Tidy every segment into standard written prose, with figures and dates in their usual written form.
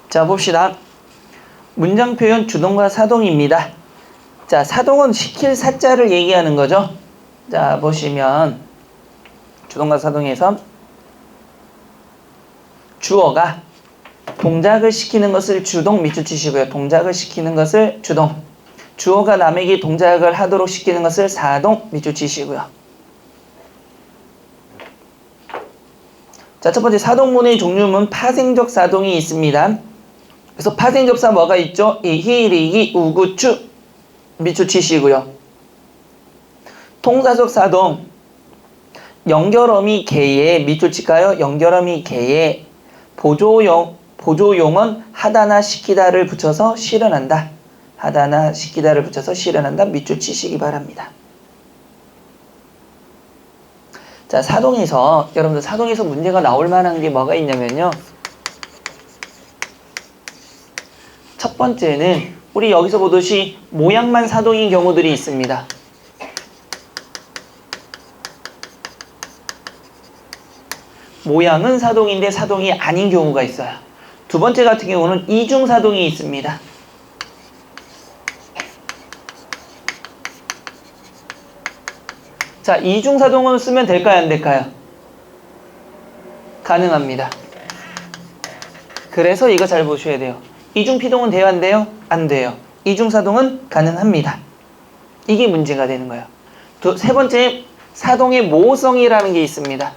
자, 봅시다. 문장 표현 주동과 사동입니다. 자, 사동은 시킬 사자를 얘기하는 거죠. 자, 보시면 주동과 사동에서 주어가 동작을 시키는 것을 주동 밑줄 치시고요. 동작을 시키는 것을 주동. 주어가 남에게 동작을 하도록 시키는 것을 사동 밑줄 치시고요. 자, 첫 번째 사동문의 종류는 파생적 사동이 있습니다. 그래서 파생접사 뭐가 있죠? 이히, 리기, 우구, 추 밑줄 치시고요. 통사적 사동 연결어미 개에 밑줄 칠까요? 연결어미 개에 보조용은 하다나 시키다를 붙여서 실현한다. 하다나 시키다를 붙여서 실현한다. 밑줄 치시기 바랍니다. 자, 사동에서 여러분들 사동에서 문제가 나올 만한 게 뭐가 있냐면요. 첫 번째는 우리 여기서 보듯이 모양만 사동인 경우들이 있습니다. 모양은 사동인데 사동이 아닌 경우가 있어요. 두 번째 같은 경우는 이중사동이 있습니다. 자, 이중사동은 쓰면 될까요? 안 될까요? 가능합니다. 그래서 이거 잘 보셔야 돼요. 이중피동은 돼요? 안 돼요? 안 돼요. 이중사동은 가능합니다. 이게 문제가 되는 거예요. 세 번째, 사동의 모성이라는 게 있습니다.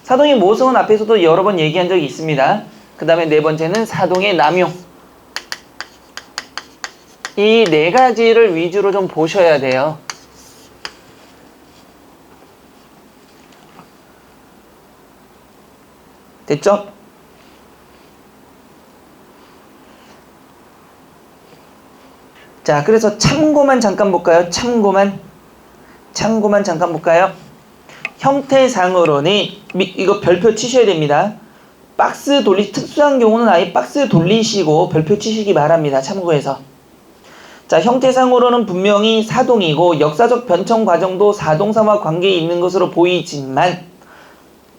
사동의 모성은 앞에서도 여러 번 얘기한 적이 있습니다. 그 다음에 네 번째는 사동의 남용. 이 네 가지를 위주로 좀 보셔야 돼요. 됐죠? 자, 그래서 참고만 잠깐 볼까요? 참고만 잠깐 볼까요? 형태상으로는 이거 별표 치셔야 됩니다. 박스 특수한 경우는 아예 박스 돌리시고 별표 치시기 바랍니다. 참고해서. 자, 형태상으로는 분명히 사동이고 역사적 변청 과정도 사동사와 관계 있는 것으로 보이지만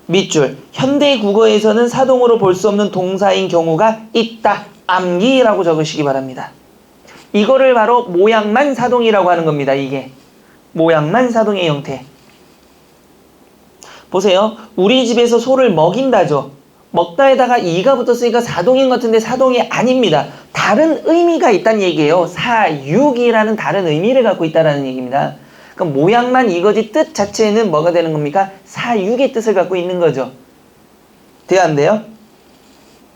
밑줄 현대 국어에서는 사동으로 볼 수 없는 동사인 경우가 있다. 암기라고 적으시기 바랍니다. 이거를 바로 모양만 사동이라고 하는 겁니다. 이게 모양만 사동의 형태. 보세요. 우리 집에서 소를 먹인다죠. 먹다에다가 이가 붙었으니까 사동인 것 같은데 사동이 아닙니다. 다른 의미가 있다는 얘기예요. 사육이라는 다른 의미를 갖고 있다는 얘기입니다. 그럼 모양만 이거지 뜻 자체는 뭐가 되는 겁니까? 사육의 뜻을 갖고 있는 거죠. 돼요? 안 돼요?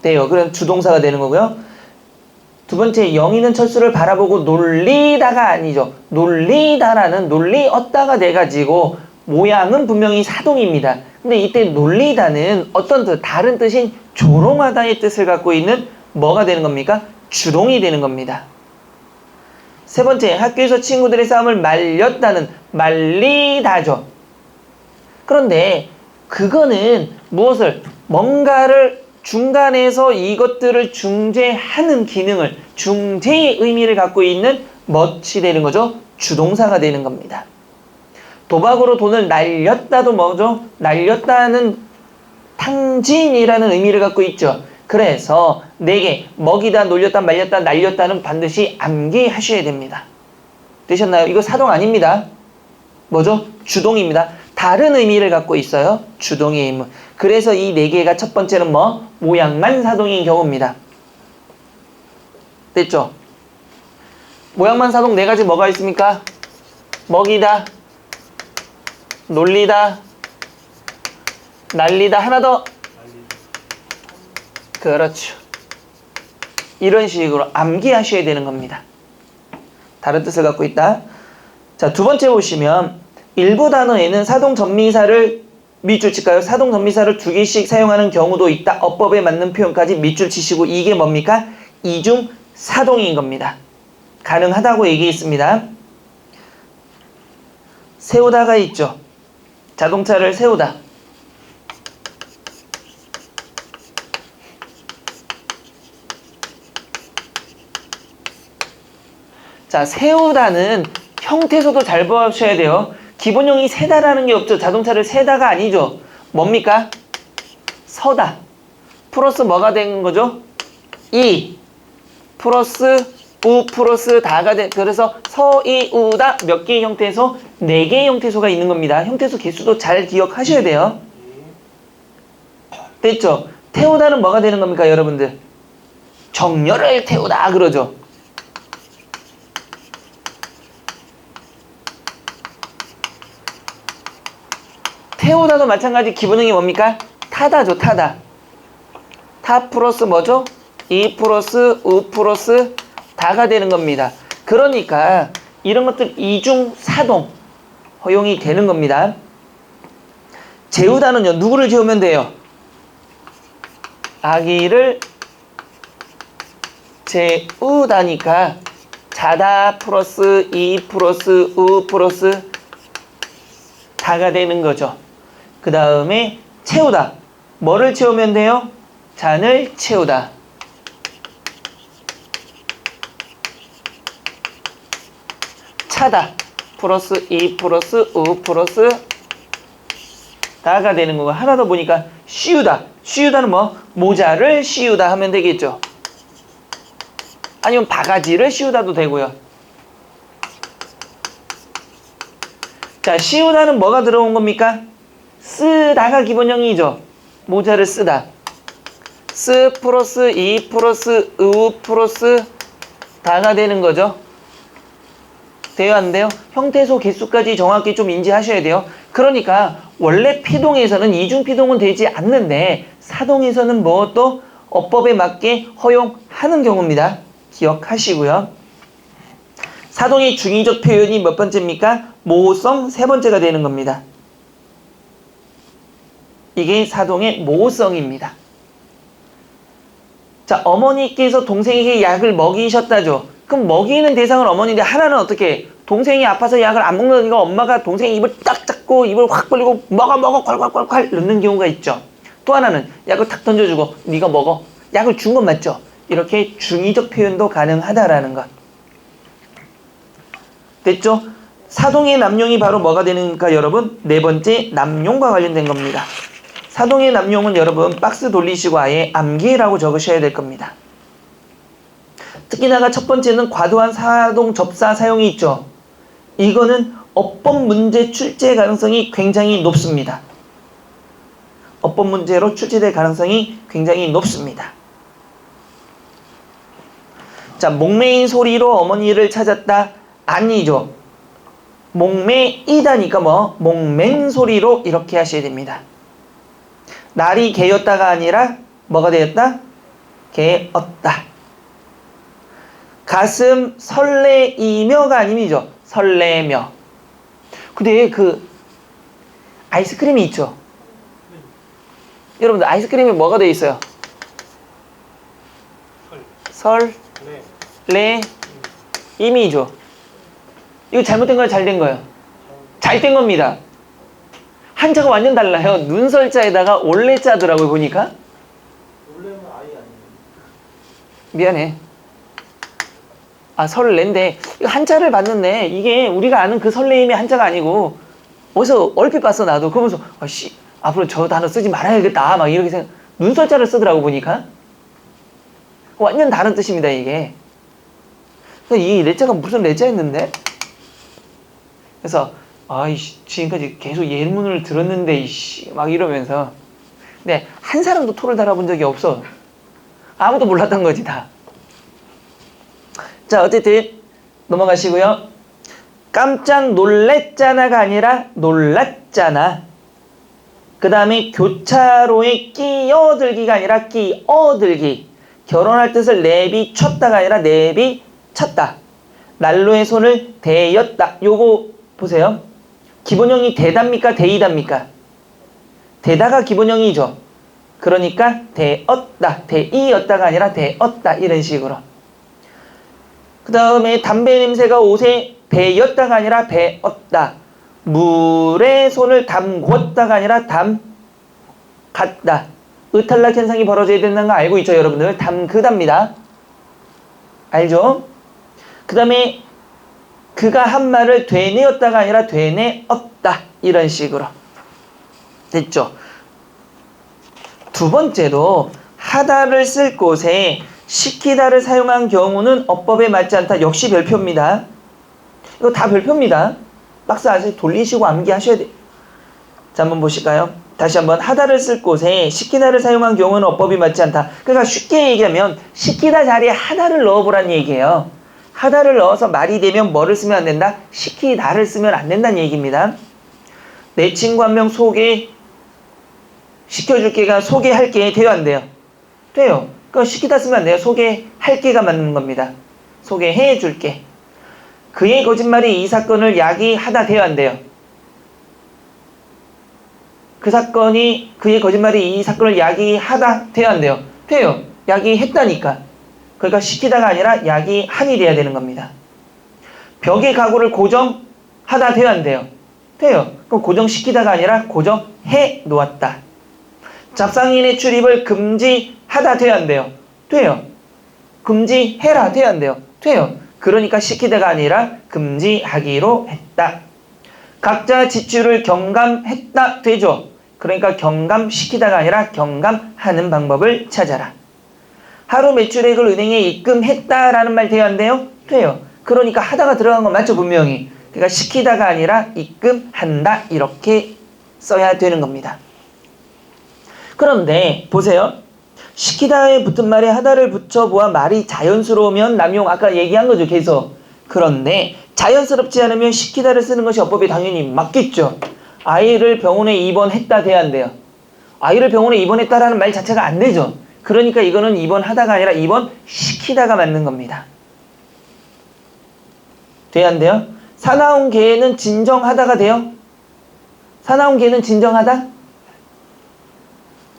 돼요. 그럼 주동사가 되는 거고요. 두 번째, 영희는 철수를 바라보고 놀리다가 아니죠. 놀리다라는 놀리었다가 돼가지고 모양은 분명히 사동입니다. 근데 이때 놀리다는 어떤 뜻, 다른 뜻인 조롱하다의 뜻을 갖고 있는 뭐가 되는 겁니까? 주동이 되는 겁니다. 세 번째, 학교에서 친구들의 싸움을 말렸다는 말리다죠. 그런데 그거는 무엇을? 뭔가를 중간에서 이것들을 중재하는 기능을, 중재의 의미를 갖고 있는 멋이 되는 거죠. 주동사가 되는 겁니다. 도박으로 돈을 날렸다도 뭐죠? 날렸다는 탕진이라는 의미를 갖고 있죠. 그래서 4개, 먹이다, 놀렸다, 말렸다, 날렸다는 반드시 암기하셔야 됩니다. 되셨나요? 이거 사동 아닙니다. 뭐죠? 주동입니다. 다른 의미를 갖고 있어요. 주동의 의무. 그래서 이 4개가 첫 번째는 뭐? 모양만 사동인 경우입니다. 됐죠? 모양만 사동 4가지 뭐가 있습니까? 먹이다, 놀리다, 날리다. 하나 더. 그렇죠. 이런 식으로 암기하셔야 되는 겁니다. 다른 뜻을 갖고 있다. 자, 두 번째 보시면 일부 단어에는 사동 전미사를 밑줄 칠까요? 사동 전미사를 2개씩 사용하는 경우도 있다. 어법에 맞는 표현까지 밑줄 치시고 이게 뭡니까? 이중 사동인 겁니다. 가능하다고 얘기했습니다. 세우다가 있죠. 자동차를 세우다. 자, 세우다는 형태에서도 잘 보셔야 돼요. 기본형이 세다라는 게 없죠. 자동차를 세다가 아니죠. 뭡니까? 서다. 플러스 뭐가 된 거죠? 이 플러스 우 플러스 다가 된, 그래서 서이우다 몇 개의 형태소? 4개의 형태소가 있는 겁니다. 형태소 개수도 잘 기억하셔야 돼요. 됐죠? 태우다는 뭐가 되는 겁니까, 여러분들? 정렬을 태우다 그러죠. 태우다도 마찬가지 기본형이 뭡니까? 타다죠, 타다. 타 플러스 뭐죠? 이 플러스 우 플러스 다가 되는 겁니다. 그러니까 이런 것들 이중 사동 허용이 되는 겁니다. 재우다는요, 누구를 재우면 돼요? 아기를 재우다니까 자다 플러스 이 플러스 우 플러스 다가 되는 거죠. 그 다음에 채우다. 뭐를 채우면 돼요? 잔을 채우다. 차다. 플러스 이 플러스 우 플러스 다가 되는 거고, 하나 더 보니까 씌우다. 씌우다는 뭐? 모자를 씌우다 하면 되겠죠. 아니면 바가지를 씌우다도 되고요. 자, 씌우다는 뭐가 들어온 겁니까? 쓰다가 기본형이죠. 모자를 쓰다. 쓰 플러스 이 플러스 우 플러스 다가 되는 거죠. 돼요, 안 돼요? 형태소 개수까지 정확히 좀 인지하셔야 돼요. 그러니까 원래 피동에서는 이중피동은 되지 않는데 사동에서는 무엇도 어법에 맞게 허용하는 경우입니다. 기억하시고요. 사동의 중의적 표현이 몇 번째입니까? 모호성 세 번째가 되는 겁니다. 이게 사동의 모호성입니다. 자, 어머니께서 동생에게 약을 먹이셨다죠. 그럼 먹이는 대상은 어머니인데 하나는 어떻게? 동생이 아파서 약을 안 먹는다니까 엄마가 동생의 입을 딱 잡고 입을 확 벌리고 먹어 콸콸콸콸 넣는 경우가 있죠. 또 하나는 약을 탁 던져주고 네가 먹어. 약을 준 건 맞죠? 이렇게 중의적 표현도 가능하다라는 것. 됐죠? 사동의 남용이 바로 뭐가 되는가, 여러분? 네 번째, 남용과 관련된 겁니다. 사동의 남용은 여러분 박스 돌리시고 아예 암기라고 적으셔야 될 겁니다. 특히나가 첫 번째는 과도한 사동 접사 사용이 있죠. 이거는 어법 문제 출제 가능성이 굉장히 높습니다. 어법 문제로 출제될 가능성이 굉장히 높습니다. 자, 목매인 소리로 어머니를 찾았다. 아니죠. 목매이다니까 뭐 목맹 소리로 이렇게 하셔야 됩니다. 날이 개였다가 아니라 뭐가 되었다? 개었다. 가슴 설레이며가 아님이죠. 설레며. 근데 그 아이스크림이 있죠. 여러분들 아이스크림에 뭐가 되어 있어요? 설레 임이죠. 이거 잘못된 거예요, 잘된 거예요? 잘된 겁니다. 한자가 완전 달라요. 눈설자에다가 올레자더라고요, 보니까. 원래는 아이 아니에요. 미안해. 아, 설레인데 이거 한자를 봤는데 이게 우리가 아는 그 설레임의 한자가 아니고 어디서 얼핏 봤어, 나도. 그러면서 아씨, 앞으로 저 단어 쓰지 말아야겠다 막 이렇게 생각. 눈설자를 쓰더라고, 보니까. 완전 다른 뜻입니다, 이게. 이 레자가 무슨 레자였는데? 그래서 아이씨, 지금까지 계속 예문을 들었는데 이씨 막 이러면서. 근데 한 사람도 토를 달아본 적이 없어. 아무도 몰랐던 거지, 다. 자, 어쨌든 넘어가시고요. 깜짝 놀랬잖아가 아니라 놀랐잖아. 그 다음에 교차로에 끼어들기가 아니라 끼어들기. 결혼할 뜻을 내비쳤다가 아니라 내비쳤다. 난로의 손을 대였다. 요거 보세요. 기본형이 대답니까, 대이답니까? 대다가 기본형이죠. 그러니까 대었다. 대이였다가 아니라 대었다. 이런 식으로. 그 다음에 담배 냄새가 옷에 배였다가 아니라 배었다. 물에 손을 담궜다가 아니라 담갔다. 의탈락 현상이 벌어져야 된다는 거 알고 있죠, 여러분들? 담그답니다. 알죠? 그 다음에 그가 한 말을 되뇌었다가 아니라 되뇌었다. 이런 식으로. 됐죠? 두 번째로 하다를 쓸 곳에 시키다를 사용한 경우는 어법에 맞지 않다. 역시 별표입니다. 이거 다 별표입니다. 박스 아직 돌리시고 암기하셔야 돼요. 자, 한번 보실까요? 다시 한번 하다를 쓸 곳에 시키다를 사용한 경우는 어법이 맞지 않다. 그러니까 쉽게 얘기하면 시키다 자리에 하다를 넣어보란 얘기예요. 하다를 넣어서 말이 되면 뭐를 쓰면 안 된다? 시키다를 쓰면 안 된다는 얘기입니다. 내 친구 한 명 시켜줄게가 소개할게 돼요, 안 돼요? 돼요. 그거 시키다 쓰면 안 돼요. 소개할게가 맞는 겁니다. 소개해줄게. 그의 거짓말이 이 사건을 야기하다 돼요, 안 돼요? 그의 거짓말이 이 사건을 야기하다 돼요, 안 돼요? 돼요. 야기했다니까. 그러니까 시키다가 아니라 야기한이 돼야 되는 겁니다. 벽에 가구를 고정하다 돼요, 안 돼요? 돼요. 그럼 고정시키다가 아니라 고정해 놓았다. 잡상인의 출입을 금지하다 돼요, 안 돼요? 돼요. 금지해라 돼요, 안 돼요? 돼요. 그러니까 시키다가 아니라 금지하기로 했다. 각자 지출을 경감했다 되죠? 그러니까 경감시키다가 아니라 경감하는 방법을 찾아라. 하루 매출액을 은행에 입금했다라는 말 돼요, 안 돼요? 돼요. 그러니까 하다가 들어간 거 맞죠, 분명히? 그러니까 시키다가 아니라 입금한다 이렇게 써야 되는 겁니다. 그런데 보세요. 시키다에 붙은 말에 하다를 붙여보아 말이 자연스러우면 남용, 아까 얘기한 거죠, 계속. 그런데 자연스럽지 않으면 시키다를 쓰는 것이 어법에 당연히 맞겠죠. 아이를 병원에 입원했다 돼야 안 돼요. 아이를 병원에 입원했다라는 말 자체가 안 되죠. 그러니까 이거는 입원하다가 아니라 입원시키다가 맞는 겁니다. 돼야 안 돼요? 사나운 개는 진정하다가 돼요? 사나운 개는 진정하다?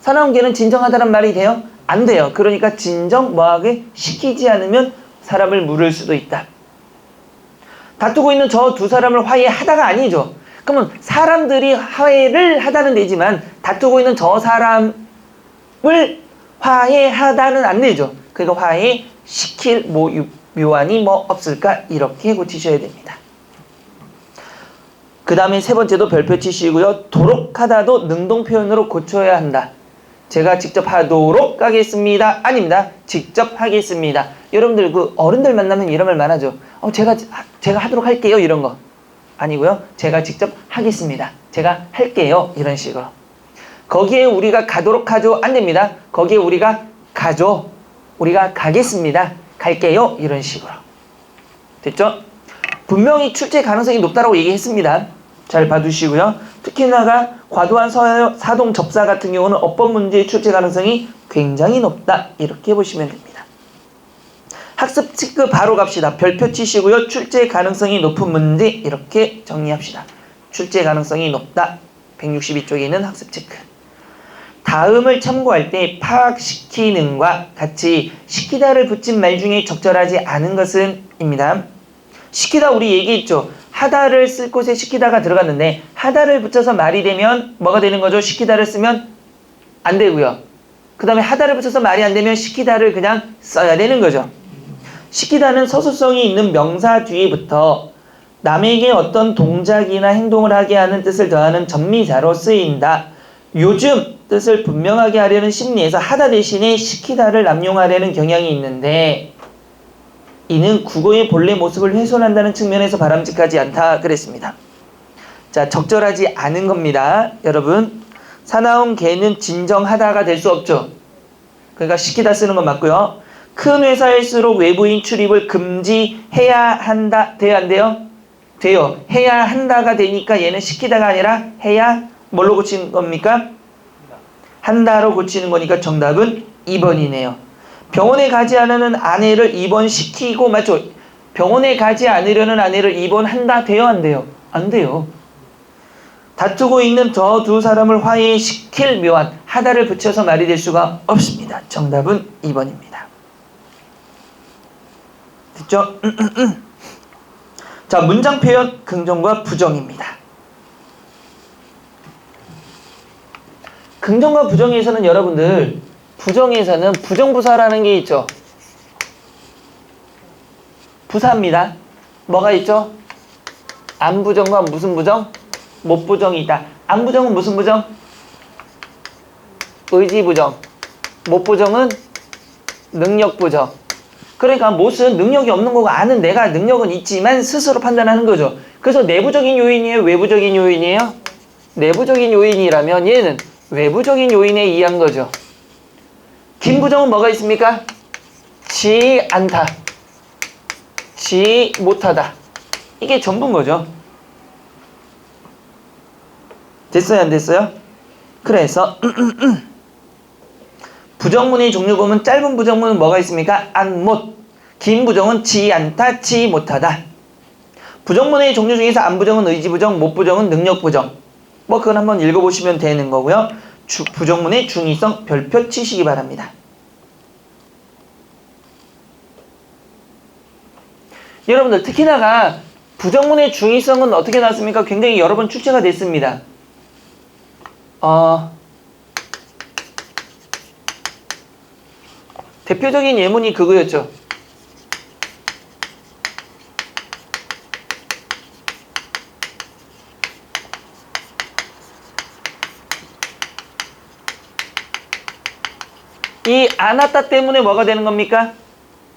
사나운 개는 진정하다란 말이 돼요? 안 돼요. 그러니까 진정 뭐하게 시키지 않으면 사람을 물을 수도 있다. 다투고 있는 저 두 사람을 화해하다가 아니죠. 그러면 사람들이 화해를 하다는 되지만 다투고 있는 저 사람을 화해하다는 안 되죠. 그러니까 화해시킬 묘안이 뭐 없을까? 이렇게 고치셔야 됩니다. 그 다음에 세 번째도 별표 치시고요. 도록 하다도 능동 표현으로 고쳐야 한다. 제가 직접 하도록 하겠습니다. 아닙니다. 직접 하겠습니다. 여러분들 그 어른들 만나면 이런 말 많아죠. 제가 하도록 할게요. 이런 거. 아니고요. 제가 직접 하겠습니다. 제가 할게요. 이런 식으로. 거기에 우리가 가도록 하죠. 안 됩니다. 거기에 우리가 가죠. 우리가 가겠습니다. 갈게요. 이런 식으로. 됐죠? 분명히 출제 가능성이 높다고 얘기했습니다. 잘 봐두시고요. 특히나가 과도한 사동 접사 같은 경우는 어법 문제의 출제 가능성이 굉장히 높다. 이렇게 보시면 됩니다. 학습 체크 바로 갑시다. 별표 치시고요. 출제 가능성이 높은 문제 이렇게 정리합시다. 출제 가능성이 높다. 162쪽에 있는 학습 체크. 다음을 참고할 때 파악시키는과 같이 시키다를 붙인 말 중에 적절하지 않은 것은 입니다. 시키다 우리 얘기했죠. 하다를 쓸 곳에 시키다가 들어갔는데 하다를 붙여서 말이 되면 뭐가 되는 거죠? 시키다를 쓰면 안 되고요. 그 다음에 하다를 붙여서 말이 안 되면 시키다를 그냥 써야 되는 거죠. 시키다는 서술성이 있는 명사 뒤에부터 남에게 어떤 동작이나 행동을 하게 하는 뜻을 더하는 전미사로 쓰인다. 요즘 뜻을 분명하게 하려는 심리에서 하다 대신에 시키다를 남용하려는 경향이 있는데 이는 국어의 본래 모습을 훼손한다는 측면에서 바람직하지 않다 그랬습니다. 자, 적절하지 않은 겁니다. 여러분, 사나운 개는 진정하다가 될 수 없죠. 그러니까 시키다 쓰는 건 맞고요. 큰 회사일수록 외부인 출입을 금지해야 한다. 돼요, 안 돼요? 돼요. 해야 한다가 되니까 얘는 시키다가 아니라 해야 뭘로 고치는 겁니까? 한다로 고치는 거니까 정답은 2번이네요. 병원에 가지 않으는 아내를 입원시키고 맞죠? 병원에 가지 않으려는 아내를 입원한다 돼요, 안 돼요? 안 돼요. 다투고 있는 저 두 사람을 화해시킬 묘한 하다를 붙여서 말이 될 수가 없습니다. 정답은 2번입니다. 됐죠? 자, 문장 표현 긍정과 부정입니다. 긍정과 부정에서는 여러분들 부정에서는 부정부사라는 게 있죠. 부사입니다. 뭐가 있죠? 안 부정과 무슨 부정? 못 부정이 있다. 안 부정은 무슨 부정? 의지 부정. 못 부정은 능력 부정. 그러니까 못은 능력이 없는 거고 안은 내가 능력은 있지만 스스로 판단하는 거죠. 그래서 내부적인 요인이에요? 외부적인 요인이에요? 내부적인 요인이라면 얘는 외부적인 요인에 의한 거죠. 김부정은 뭐가 있습니까? 지 않다. 지 못하다. 이게 전부인 거죠. 됐어요? 안 됐어요? 그래서 부정문의 종류 보면 짧은 부정문은 뭐가 있습니까? 안, 못. 긴 부정은 지 않다, 지 못하다. 부정문의 종류 중에서 안 부정은 의지 부정, 못 부정은 능력 부정. 뭐 그건 한번 읽어보시면 되는 거고요. 부정문의 중의성 별표 치시기 바랍니다. 여러분들 특히나가 부정문의 중의성은 어떻게 나왔습니까? 굉장히 여러 번 출제가 됐습니다. 대표적인 예문이 그거였죠. 이 안 왔다 때문에 뭐가 되는 겁니까?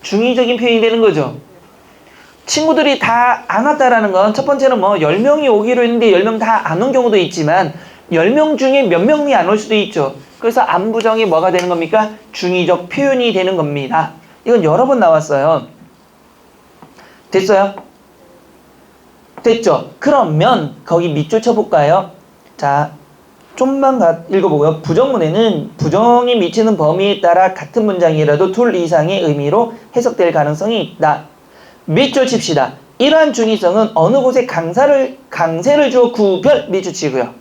중의적인 표현이 되는 거죠. 친구들이 다 안 왔다라는 건 첫 번째는 뭐 10명이 오기로 했는데 10명 다 안 온 경우도 있지만 10명 중에 몇 명이 안 올 수도 있죠. 그래서 안 부정이 뭐가 되는 겁니까? 중의적 표현이 되는 겁니다. 이건 여러 번 나왔어요. 됐어요? 됐죠? 그러면 거기 밑줄 쳐볼까요? 자, 좀만 읽어보고요. 부정문에는 부정이 미치는 범위에 따라 같은 문장이라도 둘 이상의 의미로 해석될 가능성이 있다. 밑줄 칩시다. 이러한 중의성은 어느 곳에 강세를 주어 구별 밑줄 치고요.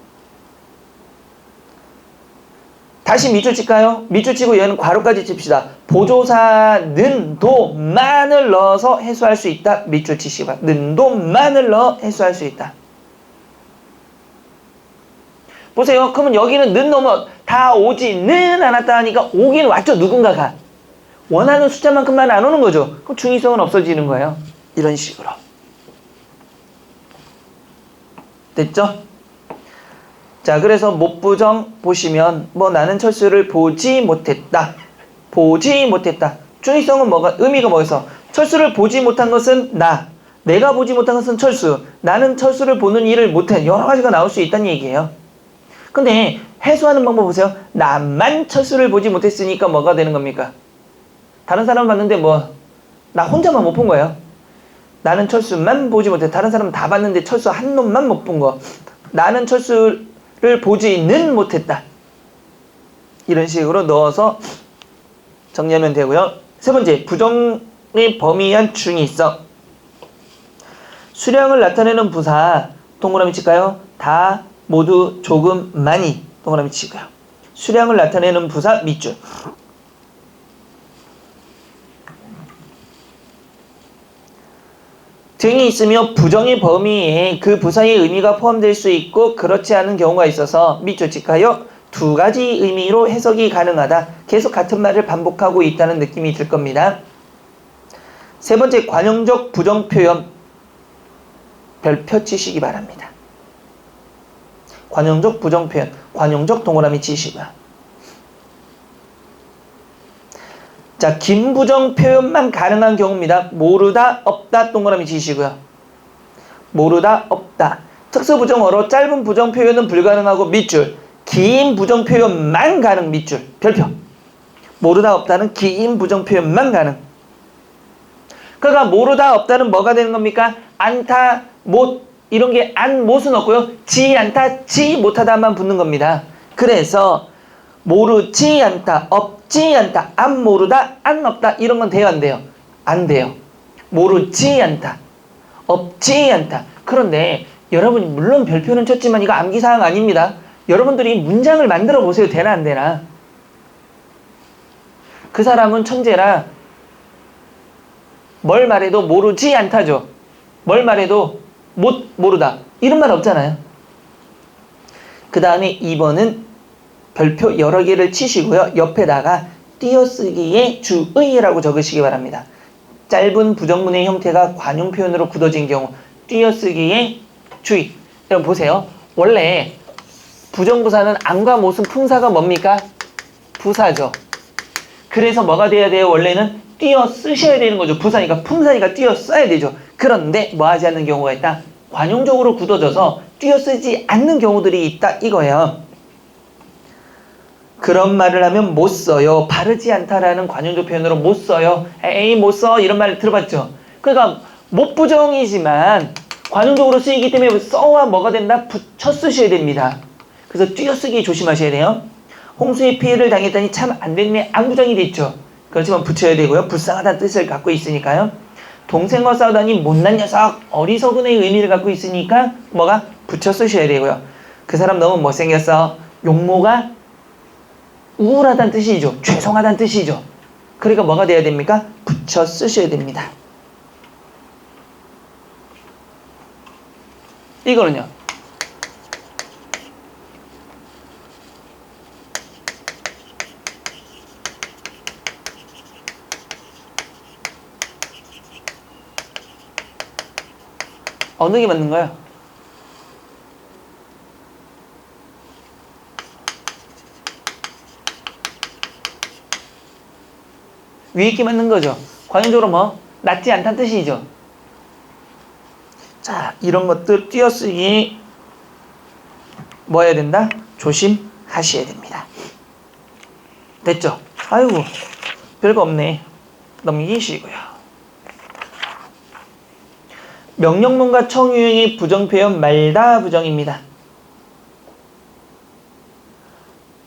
다시 밑줄 칠까요? 밑줄 치고 얘는 괄호까지 칩시다. 보조사는 도만을 넣어서 해수할 수 있다. 밑줄 치시고 는 도만을 넣어 해수할 수 있다. 보세요. 그러면 여기는 는 넣으면 다 오지는 않았다 하니까 오긴 왔죠. 누군가가. 원하는 숫자만큼만 안 오는 거죠. 그럼 중의성은 없어지는 거예요. 이런 식으로. 됐죠? 자, 그래서 못 부정 보시면 뭐 나는 철수를 보지 못했다. 보지 못했다. 중의성은 뭐가 의미가 뭐였어? 철수를 보지 못한 것은 나. 내가 보지 못한 것은 철수. 나는 철수를 보는 일을 못해. 여러 가지가 나올 수 있다는 얘기예요. 근데 해소하는 방법 보세요. 나만 철수를 보지 못했으니까 뭐가 되는 겁니까? 다른 사람 봤는데 뭐 나 혼자만 못 본 거예요. 나는 철수만 보지 못해. 다른 사람은 다 봤는데 철수 한 놈만 못 본 거. 나는 철수를 보지는 못했다. 이런 식으로 넣어서 정리하면 되고요. 세 번째, 부정의 범위한 중의성. 수량을 나타내는 부사 동그라미 칠까요? 다, 모두, 조금, 많이 동그라미 치고요. 수량을 나타내는 부사 밑줄. 등이 있으며 부정의 범위에 그 부사의 의미가 포함될 수 있고 그렇지 않은 경우가 있어서 밑줄 칠까요? 두 가지 의미로 해석이 가능하다. 계속 같은 말을 반복하고 있다는 느낌이 들 겁니다. 세 번째, 관용적 부정 표현 별표 치시기 바랍니다. 관용적 부정 표현, 관용적 동그라미 치시고요. 자, 긴 부정 표현만 가능한 경우입니다. 모르다, 없다 동그라미 치시고요. 모르다, 없다. 특수부정어로 짧은 부정 표현은 불가능하고 밑줄. 긴 부정 표현만 가능 밑줄. 별표. 모르다, 없다는 긴 부정 표현만 가능. 그러니까 모르다, 없다는 뭐가 되는 겁니까? 않다, 못 이런 게 안, 못은 없고요. 지 않다, 지 못하다만 붙는 겁니다. 그래서 모르지 않다, 없지 않다, 안 모르다, 안 없다 이런 건 돼요, 안 돼요? 안 돼요. 모르지 않다, 없지 않다. 그런데 여러분이 물론 별표는 쳤지만 이거 암기사항 아닙니다. 여러분들이 문장을 만들어 보세요. 되나 안 되나? 그 사람은 천재라 뭘 말해도 모르지 않다죠. 뭘 말해도 모르다 이런 말 없잖아요. 그 다음에 2번은 별표 여러 개를 치시고요. 옆에다가 띄어쓰기에 주의라고 적으시기 바랍니다. 짧은 부정문의 형태가 관용 표현으로 굳어진 경우 띄어쓰기에 주의. 여러분 보세요. 원래 부정부사는 안과 못은 품사가 뭡니까? 부사죠. 그래서 뭐가 돼야 돼요? 원래는 띄어 쓰셔야 되는 거죠. 부사니까 품사니까 띄어 써야 되죠. 그런데 뭐 하지 않는 경우가 있다? 관용적으로 굳어져서 띄어 쓰지 않는 경우들이 있다 이거예요. 그런 말을 하면 못 써요. 바르지 않다라는 관용적 표현으로 못 써요. 에이 못 써 이런 말 들어봤죠. 그러니까 못 부정이지만 관용적으로 쓰이기 때문에 써와 뭐가 된다? 붙여 쓰셔야 됩니다. 그래서 띄어쓰기 조심하셔야 돼요. 홍수의 피해를 당했다니 참 안 됐네. 안부정이 됐죠. 그렇지만 붙여야 되고요. 불쌍하다는 뜻을 갖고 있으니까요. 동생과 싸우다니 못난 녀석, 어리석은의 의미를 갖고 있으니까 뭐가? 붙여 쓰셔야 되고요. 그 사람 너무 못생겼어. 용모가 우울하다는 뜻이죠. 죄송하다는 뜻이죠. 그러니까 뭐가 돼야 됩니까? 붙여 쓰셔야 됩니다. 이거는요. 어느 게 맞는 거야? 위에 게 맞는 거죠. 관용적으로 뭐? 낫지 않다는 뜻이죠. 자, 이런 것들 띄어쓰기 뭐 해야 된다? 조심하셔야 됩니다. 됐죠? 아이고, 별거 없네. 넘기시고요. 명령문과 청유형의 부정표현 말다 부정입니다.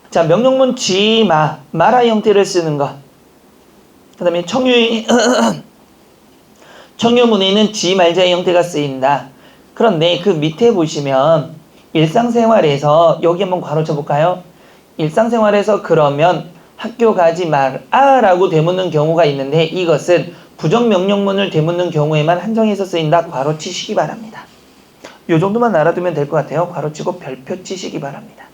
자, 명령문 지, 마라 형태를 쓰는 것. 그 다음에 청유문에는 지, 말자의 형태가 쓰인다. 그런데 그 밑에 보시면 일상생활에서 여기 한번 괄호쳐 볼까요? 일상생활에서 그러면 학교 가지 마라라고 되묻는 경우가 있는데 이것은 부정명령문을 되묻는 경우에만 한정해서 쓰인다. 괄호 치시기 바랍니다. 이 정도만 알아두면 될 것 같아요. 괄호 치고 별표 치시기 바랍니다.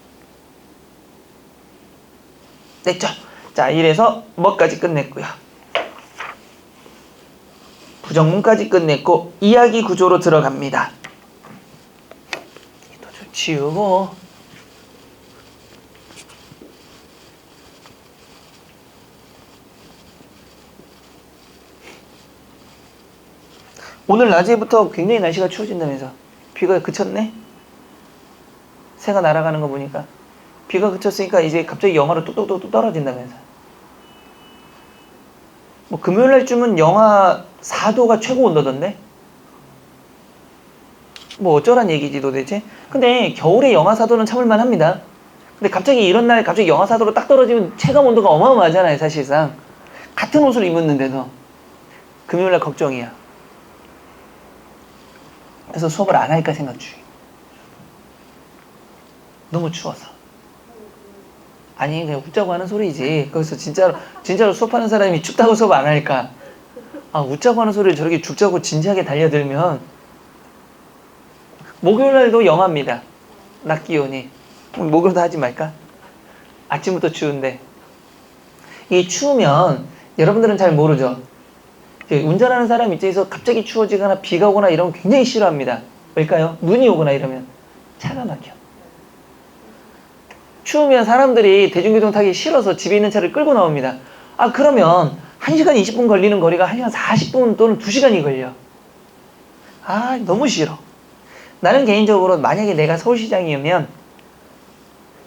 됐죠? 자, 이래서 뭐까지 끝냈고요. 부정문까지 끝냈고 이야기 구조로 들어갑니다. 또 좀 지우고 오늘 낮에부터 굉장히 날씨가 추워진다면서 비가 그쳤네? 새가 날아가는 거 보니까 비가 그쳤으니까 이제 갑자기 영하로 뚝뚝뚝 떨어진다면서 뭐 금요일날쯤은 영하 4도가 최고 온다던데? 뭐 어쩌란 얘기지 도대체? 근데 겨울에 영하 4도는 참을만 합니다. 근데 갑자기 이런 날 갑자기 영하 4도로 딱 떨어지면 체감 온도가 어마어마하잖아요. 사실상 같은 옷을 입었는데도 금요일날 걱정이야. 그래서 수업을 안 할까 생각 중이에요. 너무 추워서. 아니 그냥 웃자고 하는 소리지. 거기서 진짜로 수업하는 사람이 춥다고 수업 안 할까? 아 웃자고 하는 소리를 저렇게 죽자고 진지하게 달려들면 목요일날도 영하입니다. 낮 기온이. 목요일도 하지 말까? 아침부터 추운데. 이게 추우면 여러분들은 잘 모르죠. 운전하는 사람 입장에서 갑자기 추워지거나 비가 오거나 이러면 굉장히 싫어합니다. 왜일까요? 눈이 오거나 이러면 차가 막혀. 추우면 사람들이 대중교통 타기 싫어서 집에 있는 차를 끌고 나옵니다. 아 그러면 1시간 20분 걸리는 거리가 1시간 40분 또는 2시간이 걸려. 아 너무 싫어. 나는 개인적으로 만약에 내가 서울시장이면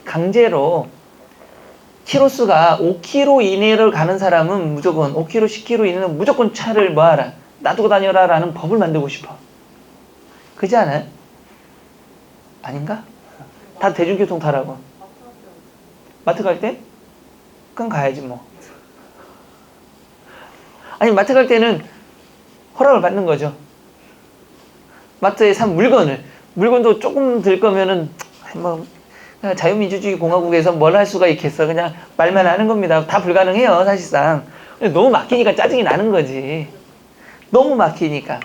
강제로 키로수가 5km 이내를 가는 사람은 무조건 5km, 10km 이내는 무조건 차를 뭐하라 놔두고 다녀라 라는 법을 만들고 싶어. 그렇지 않아요? 아닌가? 다 대중교통 타라고. 마트 갈 때? 그럼 가야지 뭐. 아니 마트 갈 때는 허락을 받는 거죠. 마트에 산 물건도 조금 들 거면은 뭐 자유민주주의 공화국에서 뭘 할 수가 있겠어. 그냥 말만 하는 겁니다. 다 불가능해요 사실상. 근데 너무 막히니까 짜증이 나는 거지. 너무 막히니까.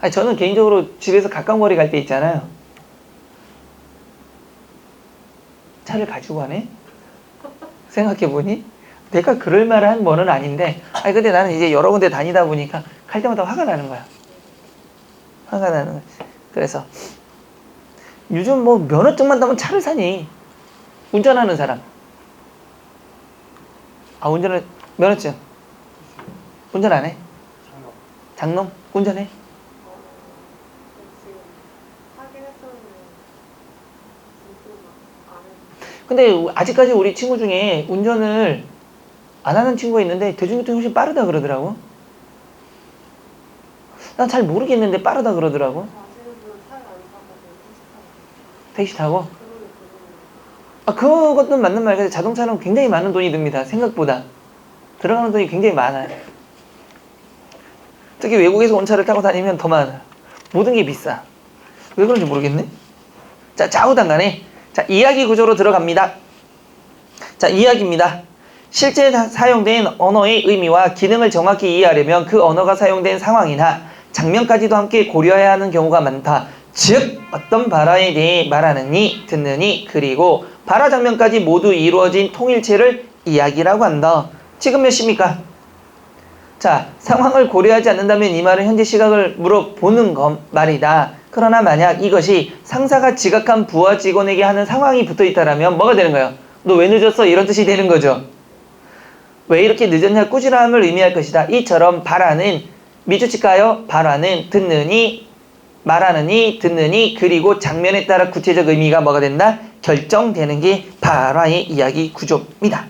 아니 저는 개인적으로 집에서 가까운 거리 갈 때 있잖아요. 차를 가지고 가네? 생각해보니 내가 그럴 만한 뭐는 아닌데 아니 근데 나는 이제 여러 군데 다니다 보니까 갈 때마다 화가 나는 거야. 화가 나는 거지. 그래서 요즘 뭐 면허증만 따면 차를 사니. 운전하는 사람. 아, 면허증. 운전 안 해? 장난. 장놈? 운전해? 지금 하긴 했었는데 지금 안 해. 근데 아직까지 우리 친구 중에 운전을 안 하는 친구가 있는데 대중교통이 훨씬 빠르다 그러더라고. 난 잘 모르겠는데 빠르다 그러더라고. 아시는 분은 차를 안 사가지고 택시 타고. 그거는 아, 그것도 맞는 말이에요. 자동차는 굉장히 많은 돈이 듭니다. 생각보다. 들어가는 돈이 굉장히 많아요. 특히 외국에서 온 차를 타고 다니면 더 많아요. 모든 게 비싸. 왜 그런지 모르겠네. 자, 좌우당간에. 자, 이야기 구조로 들어갑니다. 자, 이야기입니다. 실제 사용된 언어의 의미와 기능을 정확히 이해하려면 그 언어가 사용된 상황이나 장면까지도 함께 고려해야 하는 경우가 많다. 즉, 어떤 발화에 대해 말하느니, 듣느니, 그리고 발화 장면까지 모두 이루어진 통일체를 이야기라고 한다. 지금 몇 시입니까? 자, 상황을 고려하지 않는다면 이 말은 현재 시각을 물어보는 것 말이다. 그러나 만약 이것이 상사가 지각한 부하 직원에게 하는 상황이 붙어있다라면 뭐가 되는 거예요? 너 왜 늦었어? 이런 뜻이 되는 거죠. 왜 이렇게 늦었냐? 꾸지람을 의미할 것이다. 이처럼 발화는 미주치까요? 발화는 듣느니, 말하느니, 듣느니, 그리고 장면에 따라 구체적 의미가 뭐가 된다? 결정되는 게 발화의 이야기 구조입니다.